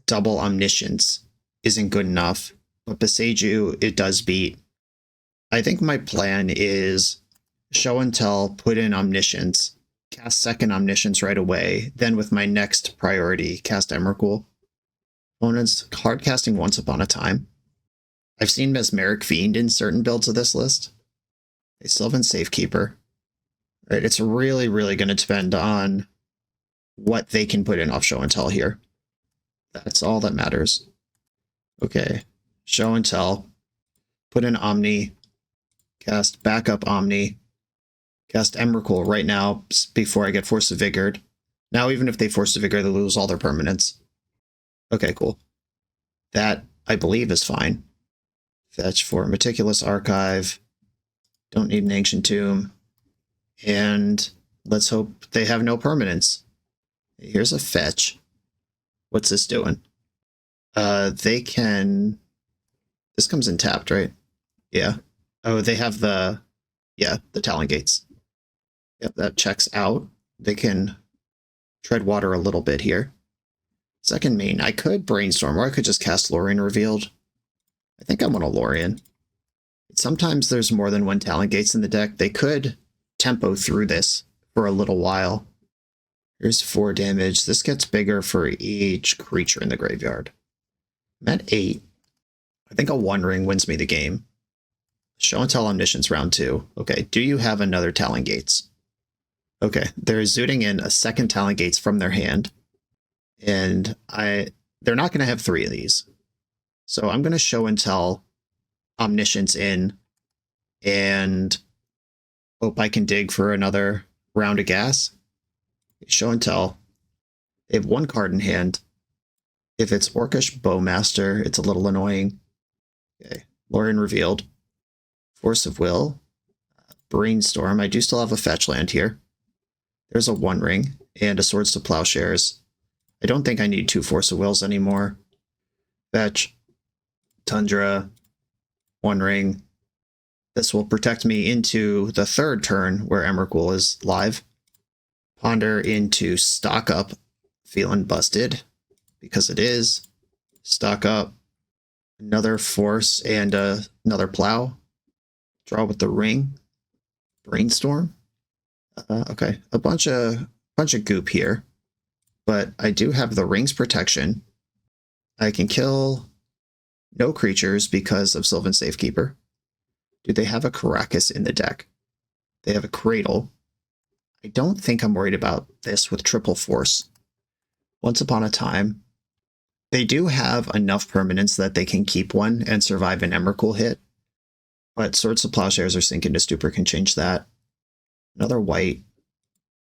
double Omniscience isn't good enough. But Beseiju, it does beat. I think my plan is Show and Tell, put in Omniscience, cast second Omniscience right away, then with my next priority, cast Emrakul. Opponents hard casting Once Upon a Time. I've seen Mesmeric Fiend in certain builds of this list. They still have Safekeeper. Right, it's really, really going to depend on what they can put in off Show and Tell here. That's all that matters. Okay, Show and Tell. Put in Omni. Cast backup Omni. Cast Emrakul right now before I get Force of Vigored. Now, even if they Force of Vigor, they lose all their permanents. Okay, cool. That, I believe, is fine. Fetch for Meticulous Archive. Don't need an Ancient Tomb. And let's hope they have no permanents. Here's a fetch. What's this doing? They can... This comes in tapped, right? Yeah. Oh, they have the... Yeah, the Talon Gates. Yep, that checks out. They can tread water a little bit here. Second main, I could Brainstorm, or I could just cast Lorien Revealed. I think I want a Lorien. Sometimes there's more than 1 Talon Gates in the deck. They could tempo through this for a little while. Here's 4 damage. This gets bigger for each creature in the graveyard. I'm at 8. I think a 1 ring wins me the game. Show and Tell Omniscience round 2. Okay, do you have another Talon Gates? Okay, they're zooting in a second Talon Gates from their hand. And they're not going to have 3 of these. So I'm going to Show and Tell Omniscience in and hope I can dig for another round of gas. Show and Tell. They have 1 card in hand. If it's Orcish Bowmaster, it's a little annoying. Okay, Lorien Revealed. Force of Will. Brainstorm. I do still have a fetch land here. There's a 1 ring and a Swords to Plowshares. I don't think I need 2 Force of Wills anymore. Fetch. Tundra. 1 ring. This will protect me into the 3rd turn where Emrakul is live. Ponder into Stock Up. Feeling busted because it is. Stock Up. Another Force and another Plow. Draw with the ring. Brainstorm. Okay, a bunch of goop here, but I do have the ring's protection. I can kill no creatures because of Sylvan Safekeeper. Do they have a Karakas in the deck? They have a Cradle. I don't think I'm worried about this with Triple Force. Once upon a time, they do have enough permanents that they can keep one and survive an Emrakul hit, but Swords of Plowshares or Sink into Stupor can change that. Another white.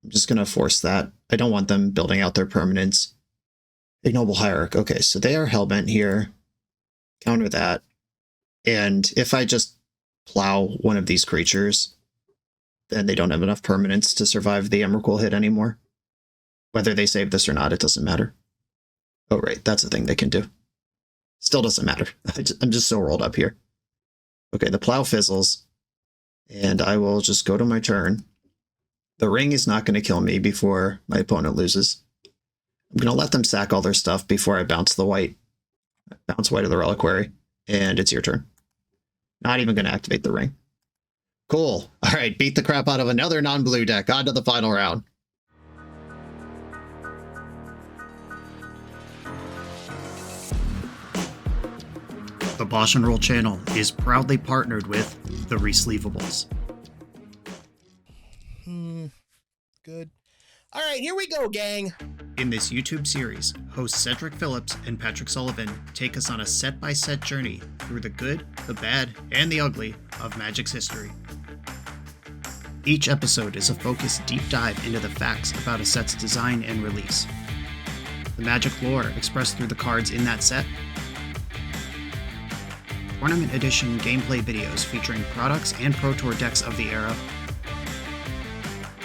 I'm just going to force that. I don't want them building out their permanents. Ignoble Hierarch. Okay, so they are Hellbent here. Counter that. And if I just plow one of these creatures, then they don't have enough permanents to survive the Emrakul hit anymore. Whether they save this or not, it doesn't matter. Oh, right, that's a thing they can do. Still doesn't matter. I'm just so rolled up here. Okay, the plow fizzles, and I will just go to my turn. The ring is not going to kill me before my opponent loses. I'm going to let them sack all their stuff before I bounce the white. Bounce white of the Reliquary, and it's your turn. Not even going to activate the ring. Cool. All right, beat the crap out of another non-blue deck. On to the final round. The BoshNRoll channel is proudly partnered with the Resleevables. Good. All right, here we go, gang. In this YouTube series, hosts Cedric Phillips and Patrick Sullivan take us on a set-by-set journey through the good, the bad, and the ugly of Magic's history. Each episode is a focused deep dive into the facts about a set's design and release, the Magic lore expressed through the cards in that set, Tournament Edition gameplay videos featuring products and Pro Tour decks of the era,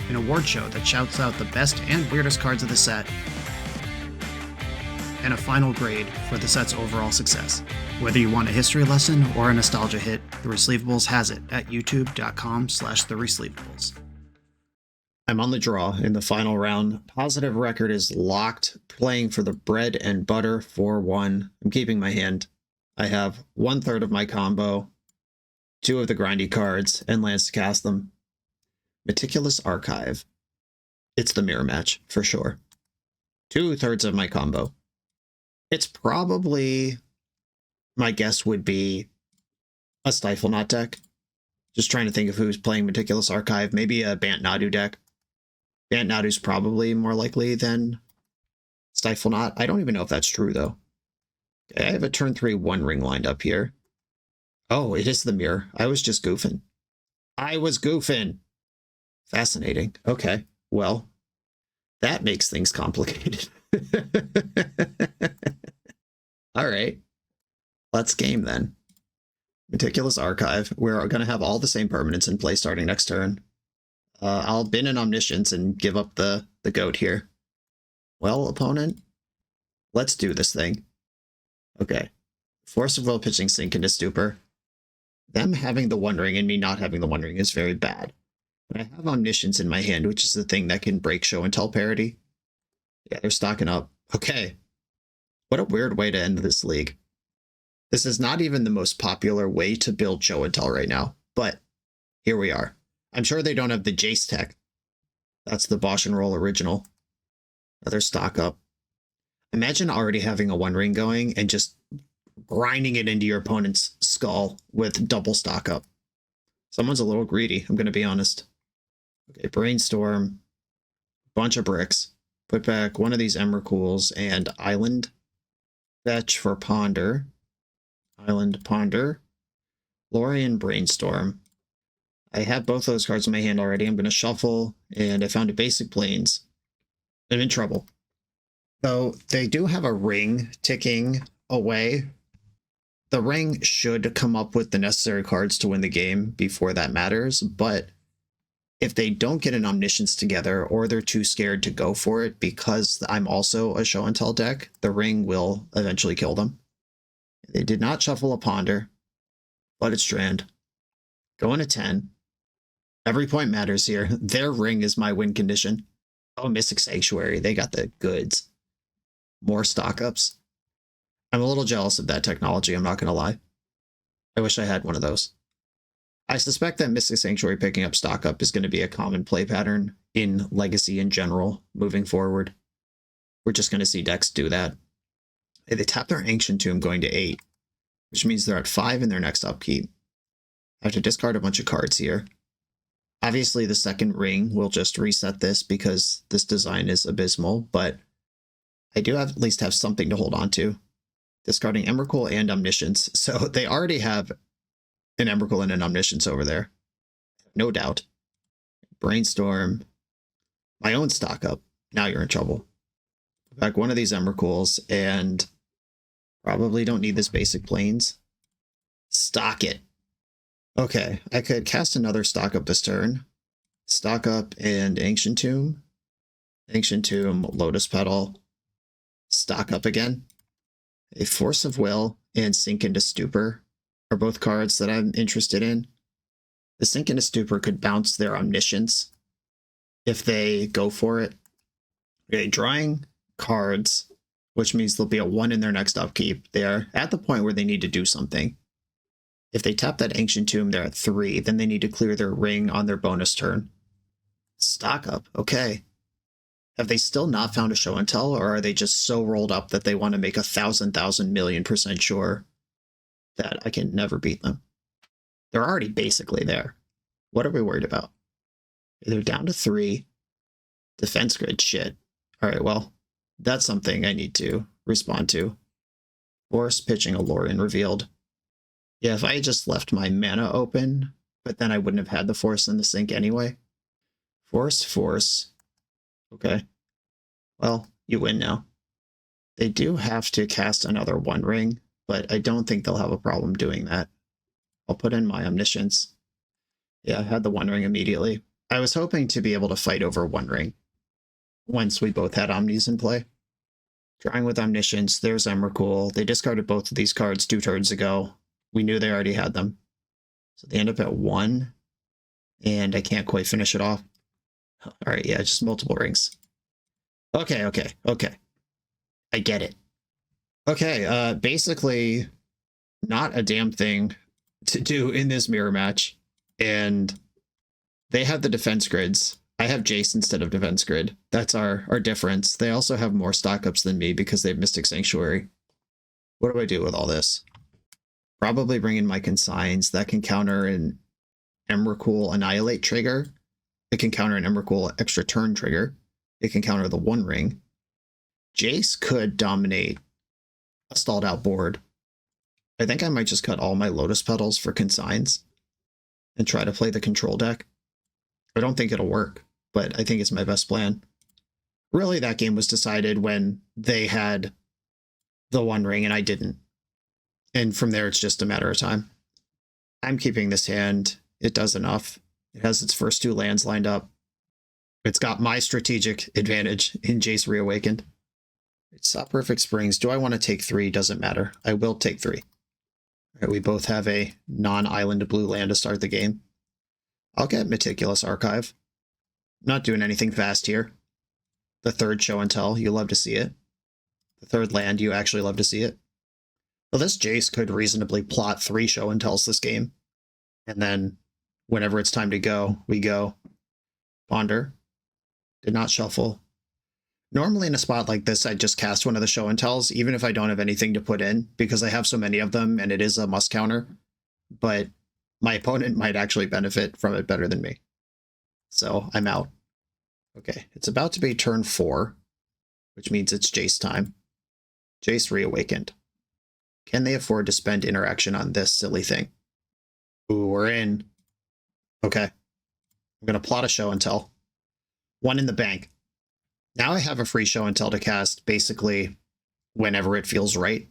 an award show that shouts out the best and weirdest cards of the set, and a final grade for the set's overall success. Whether you want a history lesson or a nostalgia hit, The Resleevables has it at youtube.com/theresleevables. I'm on the draw in the final round. Positive record is locked, playing for the bread and butter 4-1. I'm keeping my hand. I have 1/3 of my combo, 2 of the grindy cards, and lands to cast them. Meticulous Archive. It's the mirror match, for sure. 2/3 of my combo. It's probably, my guess would be, a Stifle Knot deck. Just trying to think of who's playing Meticulous Archive. Maybe a Bant Nadu deck. Bant Nadu's probably more likely than Stifle Knot. I don't even know if that's true, though. Okay, I have a turn 3 One Ring lined up here. Oh, it is the mirror. I was just goofing. I was goofing. Fascinating. Okay, well, that makes things complicated. All right, let's game then. Meticulous Archive. We're going to have all the same permanents in play starting next turn. I'll bin an Omniscience and give up the goat here. Well, opponent, let's do this thing. Okay. Force of Will pitching Sink into Stupor. Them having the One Ring and me not having the One Ring is very bad. But I have Omniscience in my hand, which is the thing that can break Show and Tell parity. Yeah, they're stocking up. Okay. What a weird way to end this league. This is not even the most popular way to build Show and Tell right now, but here we are. I'm sure they don't have the Jace tech. That's the BoshNRoll original. Another stock up. Imagine already having a One Ring going and just grinding it into your opponent's skull with double stock up. Someone's a little greedy, I'm going to be honest. Okay, Brainstorm. Bunch of bricks. Put back one of these Emrakuls and Island. Fetch for Ponder. Island Ponder. Lorien Brainstorm. I have both those cards in my hand already. I'm going to shuffle, and I found a basic Plains. I'm in trouble. So they do have a ring ticking away. The ring should come up with the necessary cards to win the game before that matters, but if they don't get an Omniscience together or they're too scared to go for it because I'm also a Show and Tell deck, the ring will eventually kill them. They did not shuffle a Ponder, but it's Strand. Going to 10. Every point matters here. Their ring is my win condition. Oh, Mystic Sanctuary. They got the goods. More stock ups. I'm a little jealous of that technology, I'm not going to lie. I wish I had one of those. I suspect that Mystic Sanctuary picking up stock up is going to be a common play pattern in Legacy in general moving forward. We're just going to see decks do that. Hey, they tap their Ancient Tomb going to 8, which means they're at 5 in their next upkeep. I have to discard a bunch of cards here. Obviously, the second ring will just reset this because this design is abysmal, but I do at least have something to hold on to. Discarding Emrakul and Omniscience. So they already have an Emrakul and an Omniscience over there. No doubt. Brainstorm. My own stock up. Now you're in trouble. Back one of these Emrakuls and probably don't need this basic planes. Stock it. Okay, I could cast another stock up this turn. Stock up and Ancient Tomb. Ancient Tomb, Lotus Petal. Stock up again. A Force of Will and Sink into Stupor are both cards that I'm interested in. The Sink into Stupor could bounce their Omniscience if they go for it. Okay, drawing cards, which means there'll be a 1 in their next upkeep. They're at the point where they need to do something. If they tap that Ancient Tomb, they're at 3. Then they need to clear their ring on their bonus turn. Stock up. Okay. Have they still not found a show and tell, or are they just so rolled up that they want to make 1,000,000,000,000% sure that I can never beat them? They're already basically there. What are we worried about? They're down to 3. Defense grid, shit. All right, well, that's something I need to respond to. Force pitching a Lorien revealed. Yeah, if I had just left my mana open, but then I wouldn't have had the Force in the sink anyway. Force. Okay. Well, you win now. They do have to cast another One Ring, but I don't think they'll have a problem doing that. I'll put in my Omniscience. Yeah, I had the One Ring immediately. I was hoping to be able to fight over One Ring once we both had Omnis in play. Drawing with Omniscience, there's Emrakul. They discarded both of these cards 2 turns ago. We knew they already had them. So they end up at 1, and I can't quite finish it off. All right, yeah, just multiple rings. Okay. I get it. Okay, basically not a damn thing to do in this mirror match. And they have the defense grids. I have Jace instead of defense grid. That's our difference. They also have more stock ups than me because they have Mystic Sanctuary. What do I do with all this? Probably bring in my consigns. That can counter an Emrakul Annihilate trigger. It can counter an Emrakul extra turn trigger. It can counter the One Ring. Jace could dominate a stalled out board. I think I might just cut all my Lotus Petals for consigns and try to play the control deck. I don't think it'll work, but I think it's my best plan. Really, that game was decided when they had the One Ring and I didn't. And from there, it's just a matter of time. I'm keeping this hand. It does enough. It has its first 2 lands lined up. It's got my strategic advantage in Jace Reawakened. It's not Perfect Springs. Do I want to take 3? Doesn't matter. I will take 3. All right, we both have a non-island blue land to start the game. I'll get Meticulous Archive. Not doing anything fast here. The 3rd show and tell, you love to see it. The 3rd land, you actually love to see it. Well, this Jace could reasonably plot 3 show and tells this game. And then whenever it's time to go, we go. Ponder. Did not shuffle. Normally in a spot like this, I'd just cast one of the show and tells, even if I don't have anything to put in, because I have so many of them and it is a must counter. But my opponent might actually benefit from it better than me. So I'm out. Okay, it's about to be turn 4, which means it's Jace time. Jace Reawakened. Can they afford to spend interaction on this silly thing? Ooh, we're in. Okay. I'm going to plot a show and tell. 1 in the bank. Now I have a free show and tell to cast basically whenever it feels right.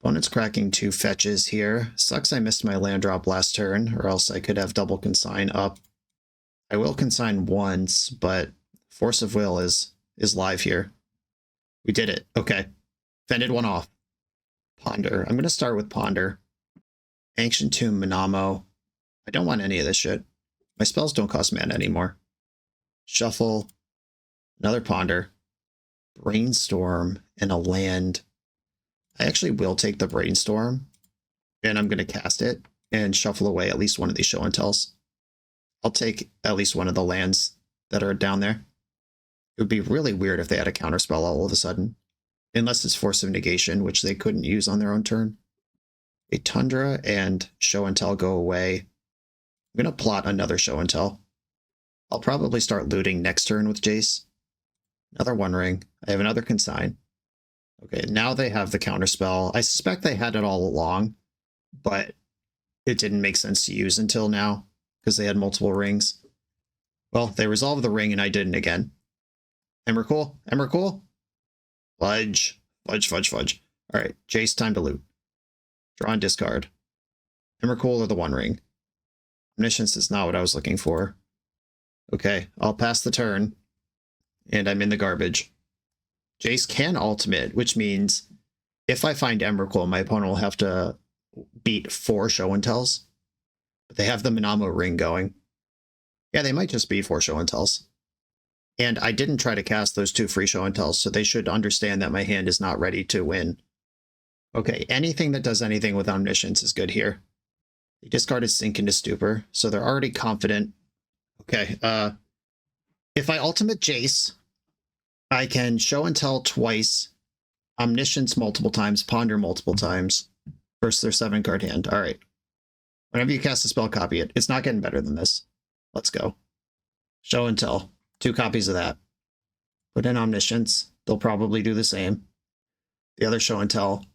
Opponent's cracking 2 fetches here. Sucks I missed my land drop last turn, or else I could have double consign up. I will consign once, but Force of Will is live here. We did it. Okay. Fended 1 off. Ponder. I'm going to start with Ponder. Ancient Tomb, Manamo. I don't want any of this shit. My spells don't cost mana anymore. Shuffle. Another Ponder. Brainstorm and a land. I actually will take the Brainstorm, and I'm going to cast it and shuffle away at least one of these show and tells. I'll take at least one of the lands that are down there. It would be really weird if they had a counterspell all of a sudden. Unless it's Force of Negation, which they couldn't use on their own turn. A Tundra and Show and Tell go away. I'm going to plot another Show and Tell. I'll probably start looting next turn with Jace. Another One Ring. I have another Consign. Okay, now they have the Counterspell. I suspect they had it all along, but it didn't make sense to use until now because they had multiple rings. Well, they resolved the ring and I didn't again. Emrakul? Emrakul? Fudge. Fudge, fudge, fudge. All right, Jace, time to loot. Draw and discard. Emrakul or the One Ring? Omniscience is not what I was looking for. Okay, I'll pass the turn, and I'm in the garbage. Jace can ultimate, which means if I find Emrakul, my opponent will have to beat 4 Show and Tells. But they have the Minamo ring going. Yeah, they might just be 4 Show and Tells. And I didn't try to cast those 2 free Show and Tells, so they should understand that my hand is not ready to win. Okay, anything that does anything with Omniscience is good here. They discarded Sink into Stupor, so they're already confident. Okay, if I ultimate Jace, I can Show and Tell twice, Omniscience multiple times, Ponder multiple times, versus their 7-card hand. All right. Whenever you cast a spell, copy it. It's not getting better than this. Let's go. Show and Tell. 2 copies of that. Put in Omniscience. They'll probably do the same. The other Show and Tell.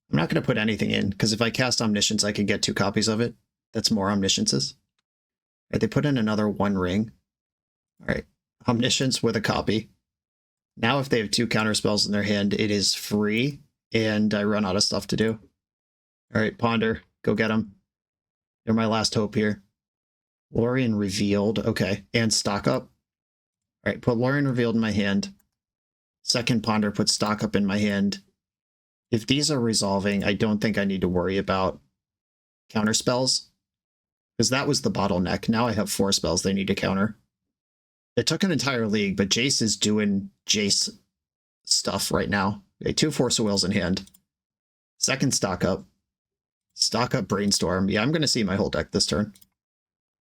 I'm not going to put anything in, because if I cast Omniscience, I can get 2 copies of it. That's more Omnisciences. All right, they put in another One Ring. All right. Omniscience with a copy. Now if they have 2 counter spells in their hand, it is free, and I run out of stuff to do. All right, Ponder. Go get them. They're my last hope here. Lorien Revealed. Okay, and Stock Up. All right, put Lorien Revealed in my hand. Second Ponder, put Stock Up in my hand. If these are resolving, I don't think I need to worry about counter spells, because that was the bottleneck. Now I have 4 spells they need to counter. It took an entire league, but Jace is doing Jace stuff right now. Okay, 2 Force of Wills in hand. Second Stock Up. Stock Up Brainstorm. Yeah, I'm going to see my whole deck this turn.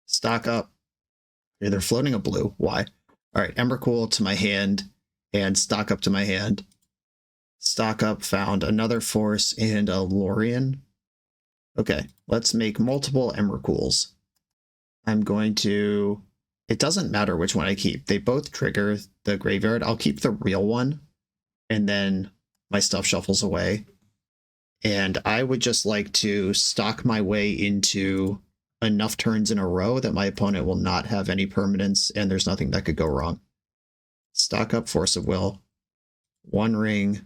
Stock Up. Okay, they're floating a blue. Why? All right, Emrakul to my hand, and Stock Up to my hand. Stock Up found another Force and a Lorien. Okay, let's make multiple Emrakuls. I'm going to... It doesn't matter which one I keep. They both trigger the graveyard. I'll keep the real one, and then my stuff shuffles away. And I would just like to stock my way into enough turns in a row that my opponent will not have any permanence, and there's nothing that could go wrong. Stock Up Force of Will. One Ring.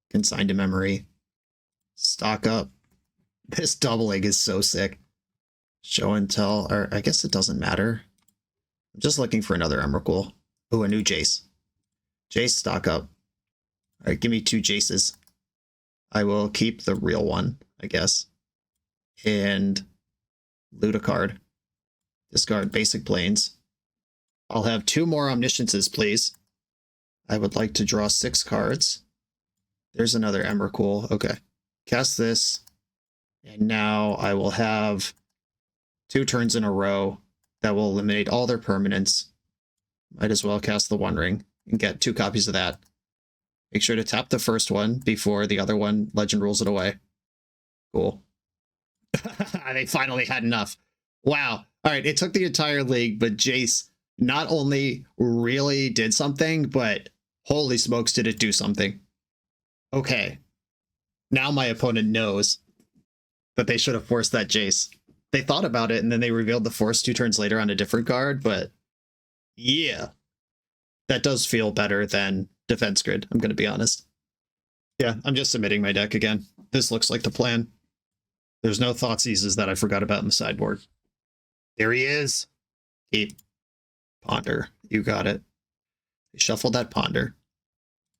Consign to Memory. Stock Up. This doubling is so sick. Show and Tell, or I guess it doesn't matter. I'm just looking for another Emrakul. Ooh, a new Jace. Jace, Stock Up. All right, give me 2 Jaces. I will keep the real one, I guess. And loot a card. Discard Basic Plains. I'll have 2 more Omnisciences, please. I would like to draw 6 cards. There's another Emrakul. Okay. Cast this. And now I will have 2 turns in a row that will eliminate all their permanents. Might as well cast the One Ring and get 2 copies of that. Make sure to tap the first one before the other one Legend rules it away. Cool. They finally had enough. Wow. All right, it took the entire league, but Jace not only really did something, but holy smokes, did it do something. Okay. Now my opponent knows that they should have forced that Jace. They thought about it, and then they revealed the Force 2 turns later on a different card, but yeah. That does feel better than Defense Grid, I'm going to be honest. Yeah, I'm just submitting my deck again. This looks like the plan. There's no Thoughtseizes that I forgot about in the sideboard. There he is. Keep. Ponder. You got it. Shuffle that Ponder.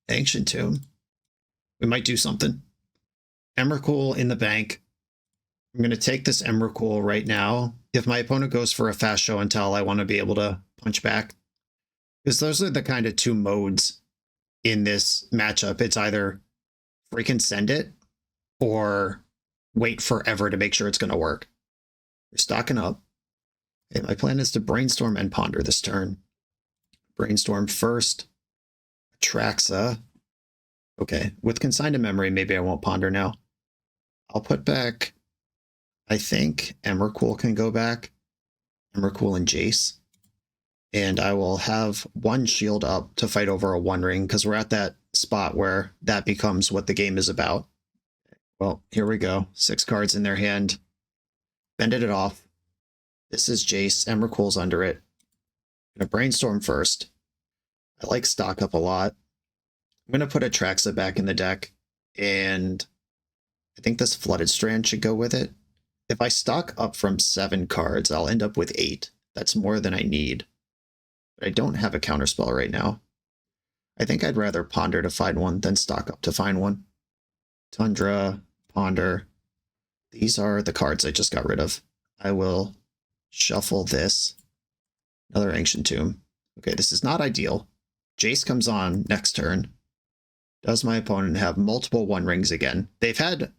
Ancient Tomb. We might do something. Emrakul in the bank. I'm going to take this Emrakul right now. If my opponent goes for a fast Show and Tell, I want to be able to punch back. Because those are the kind of 2 modes in this matchup. It's either freaking send it or wait forever to make sure it's going to work. You're stocking up. Okay, my plan is to Brainstorm and Ponder this turn. Brainstorm first. Atraxa. Okay, with consigned to memory, maybe I won't ponder now. I'll put back, I think Emrakul can go back. Emrakul and Jace. And I will have one shield up to fight over a One Ring, because we're at that spot where that becomes what the game is about. Well, here we go. 6 cards in their hand. Bended it off. This is Jace. Emrakul's under it. I'm going to brainstorm first. I like stock up a lot. I'm going to put Atraxa back in the deck, and I think this Flooded Strand should go with it. If I stock up from 7 cards, I'll end up with 8. That's more than I need. But I don't have a counterspell right now. I think I'd rather ponder to find one than stock up to find one. Tundra, ponder. These are the cards I just got rid of. I will shuffle this. Another Ancient Tomb. Okay, this is not ideal. Jace comes on next turn. Does my opponent have multiple One Rings again? They've had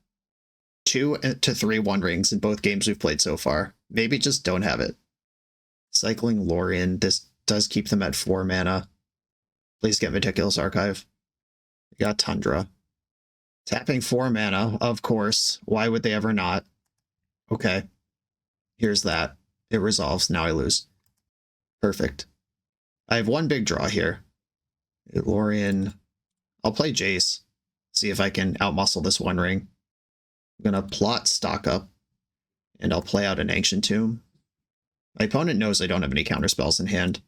2 to 3 One Rings in both games we've played so far. Maybe just don't have it. Cycling Lorien. This does keep them at 4 mana. Please get Meticulous Archive. We got Tundra. Tapping 4 mana, of course. Why would they ever not? Okay. Here's that. It resolves. Now I lose. Perfect. I have one big draw here. Lorien. I'll play Jace. See if I can outmuscle this One Ring. I'm going to plot stock up. And I'll play out an Ancient Tomb. My opponent knows I don't have any counterspells in hand.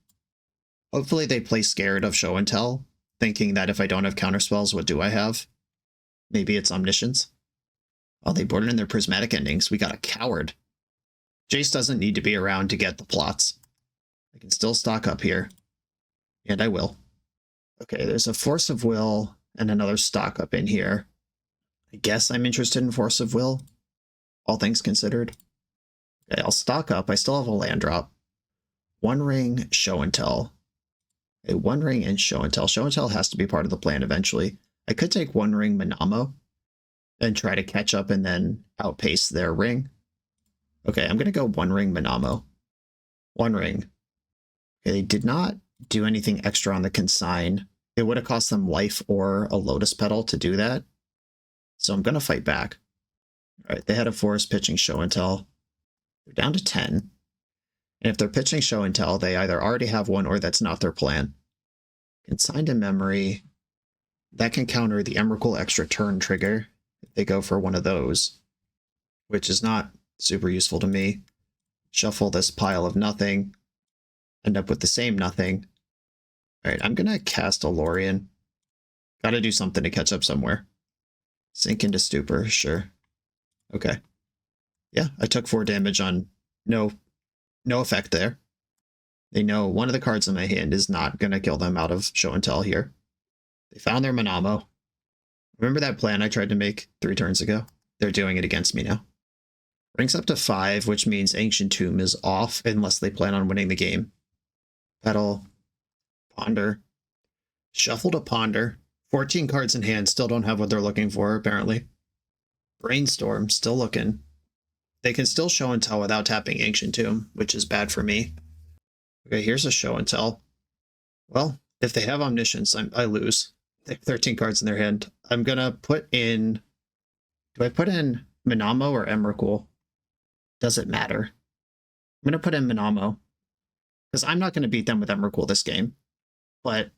Hopefully they play scared of Show and Tell, thinking that if I don't have counterspells, what do I have? Maybe it's Omniscience. Oh, they boarded in their Prismatic Endings. We got a coward. Jace doesn't need to be around to get the plots. I can still stock up here. And I will. Okay, there's a Force of Will and another stock up in here. I guess I'm interested in Force of Will, all things considered. Okay, I'll stock up. I still have a land drop. One Ring, Show and Tell. A One Ring and Show and Tell. Show and Tell has to be part of the plan eventually. I could take One Ring Manamo and try to catch up and then outpace their ring. Okay, I'm going to go One Ring Manamo. One Ring. Okay, they did not do anything extra on the consign. It would have cost them life or a Lotus Petal to do that. So I'm going to fight back. All right, they had a Forest pitching Show and Tell. They're down to 10. And if they're pitching Show and Tell, they either already have one or that's not their plan. Consigned to memory. That can counter the Emrakul extra turn trigger if they go for one of those, which is not super useful to me. Shuffle this pile of nothing. End up with the same nothing. All right, I'm going to cast a Lorien. Got to do something to catch up somewhere. Sink into Stupor, sure. Okay. Yeah, I took 4 damage on no effect there. They know one of the cards in my hand is not going to kill them out of Show and Tell here. They found their Manamo. Remember that plan I tried to make 3 turns ago? They're doing it against me now. Rings up to 5, which means Ancient Tomb is off unless they plan on winning the game. Petal. Ponder. Shuffle to Ponder. 14 cards in hand, still don't have what they're looking for, apparently. Brainstorm, still looking. They can still Show and Tell without tapping Ancient Tomb, which is bad for me. Okay, here's a Show and Tell. Well, if they have Omniscience, I lose. They have 13 cards in their hand. I'm going to put in... Do I put in Manamo or Emrakul? Does it matter? I'm going to put in Manamo. Because I'm not going to beat them with Emrakul this game. But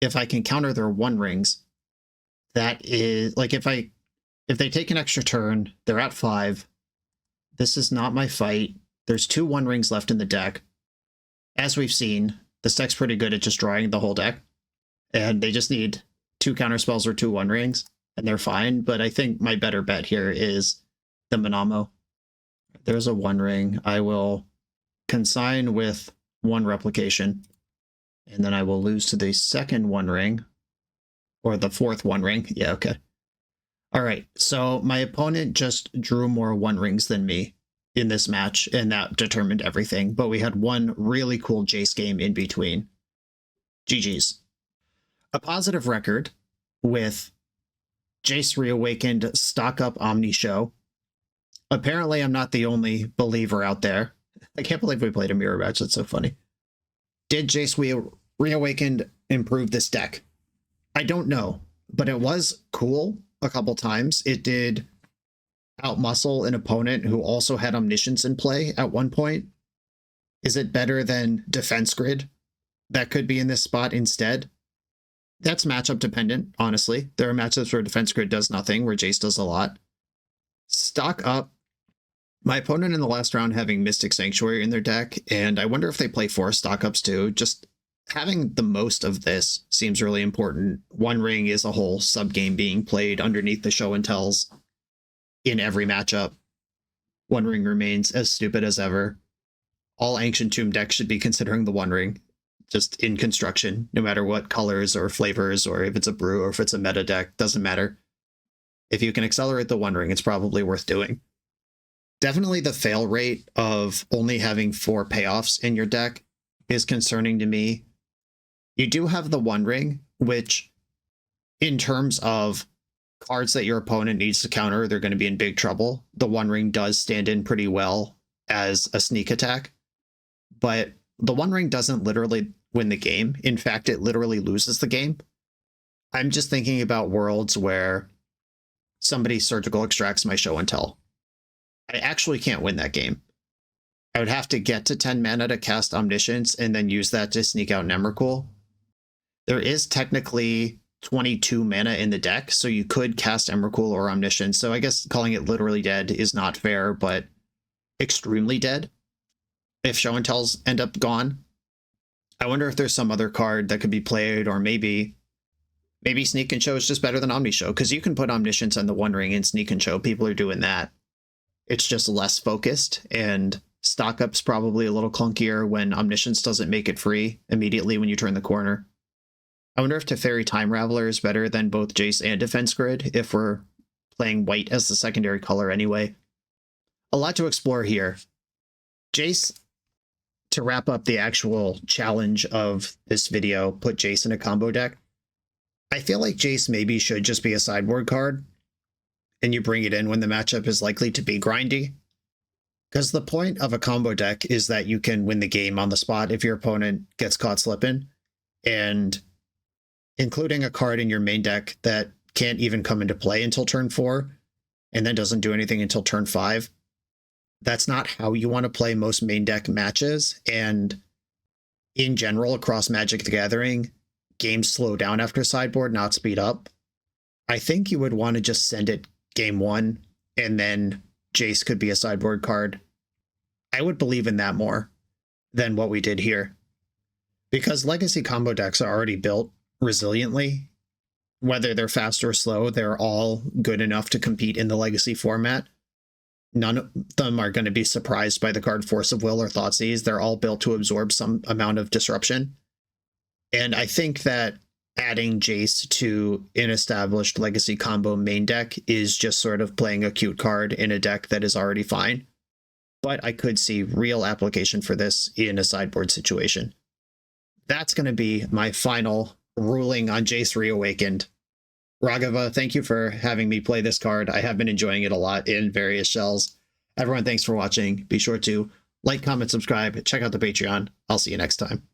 if I can counter their One Rings, that is... Like, if they take an extra turn, they're at 5. This is not my fight. There's 2 One Rings left in the deck. As we've seen, this deck's pretty good at just drawing the whole deck. And they just need 2 counterspells or 2 One Rings, and they're fine. But I think my better bet here is the Manamo. There's a One Ring. I will consign with 1 replication. And then I will lose to the second One Ring. Or the 4th One Ring. Yeah, okay. All right, so my opponent just drew more One Rings than me in this match, and that determined everything. But we had one really cool Jace game in between. GG's. A positive record with Jace Reawakened stock up OmniShow. Apparently, I'm not the only believer out there. I can't believe we played a mirror match. That's so funny. Did Jace Reawakened improve this deck? I don't know. but it was cool a couple times. It did outmuscle an opponent who also had Omniscience in play at one point. Is it better than Defense Grid that could be in this spot instead? That's matchup dependent, honestly. There are matchups where Defense Grid does nothing, where Jace does a lot. Stock up. My opponent in the last round having Mystic Sanctuary in their deck, and I wonder if they play 4 stock ups too. Just having the most of this seems really important. One Ring is a whole sub-game being played underneath the show and tells in every matchup. One Ring remains as stupid as ever. All Ancient Tomb decks should be considering the One Ring, just in construction, no matter what colors or flavors, or if it's a brew or if it's a meta deck, doesn't matter. If you can accelerate the One Ring, it's probably worth doing. Definitely the fail rate of only having 4 payoffs in your deck is concerning to me. You do have the One Ring, which in terms of cards that your opponent needs to counter, they're going to be in big trouble. The One Ring does stand in pretty well as a sneak attack, but the One Ring doesn't literally win the game. In fact, it literally loses the game. I'm just thinking about worlds where somebody surgical extracts my show and tell. I actually can't win that game. I would have to get to 10 mana to cast Omniscience and then use that to sneak out Emrakul. There is technically 22 mana in the deck, so you could cast Emrakul or Omniscience. So I guess calling it literally dead is not fair, but extremely dead if show and tells end up gone. I wonder if there's some other card that could be played, or maybe Sneak and Show is just better than OmniShow, because you can put Omniscience on the One Ring and Sneak and Show. People are doing that. It's just less focused, and stock up's probably a little clunkier when Omniscience doesn't make it free immediately when you turn the corner. I wonder if Teferi Time Raveler is better than both Jace and Defense Grid if we're playing white as the secondary color anyway. A lot to explore here. Jace, to wrap up the actual challenge of this video, put Jace in a combo deck. I feel like Jace maybe should just be a sideboard card, and you bring it in when the matchup is likely to be grindy. Because the point of a combo deck is that you can win the game on the spot if your opponent gets caught slipping, and including a card in your main deck that can't even come into play until turn 4, and then doesn't do anything until turn 5. That's not how you want to play most main deck matches, and in general, across Magic the Gathering, games slow down after sideboard, not speed up. I think you would want to just send it game 1, and then Jace could be a sideboard card. I would believe in that more than what we did here, because legacy combo decks are already built resiliently. Whether they're fast or slow, they're all good enough to compete in the legacy format. None of them are going to be surprised by the card Force of Will or Thoughtseize. They're all built to absorb some amount of disruption. And I think that adding Jace to an established legacy combo main deck is just sort of playing a cute card in a deck that is already fine. But I could see real application for this in a sideboard situation. That's going to be my final ruling on Jace Reawakened. Raghava, thank you for having me play this card. I have been enjoying it a lot in various shells. Everyone, thanks for watching. Be sure to like, comment, subscribe, check out the Patreon. I'll see you next time.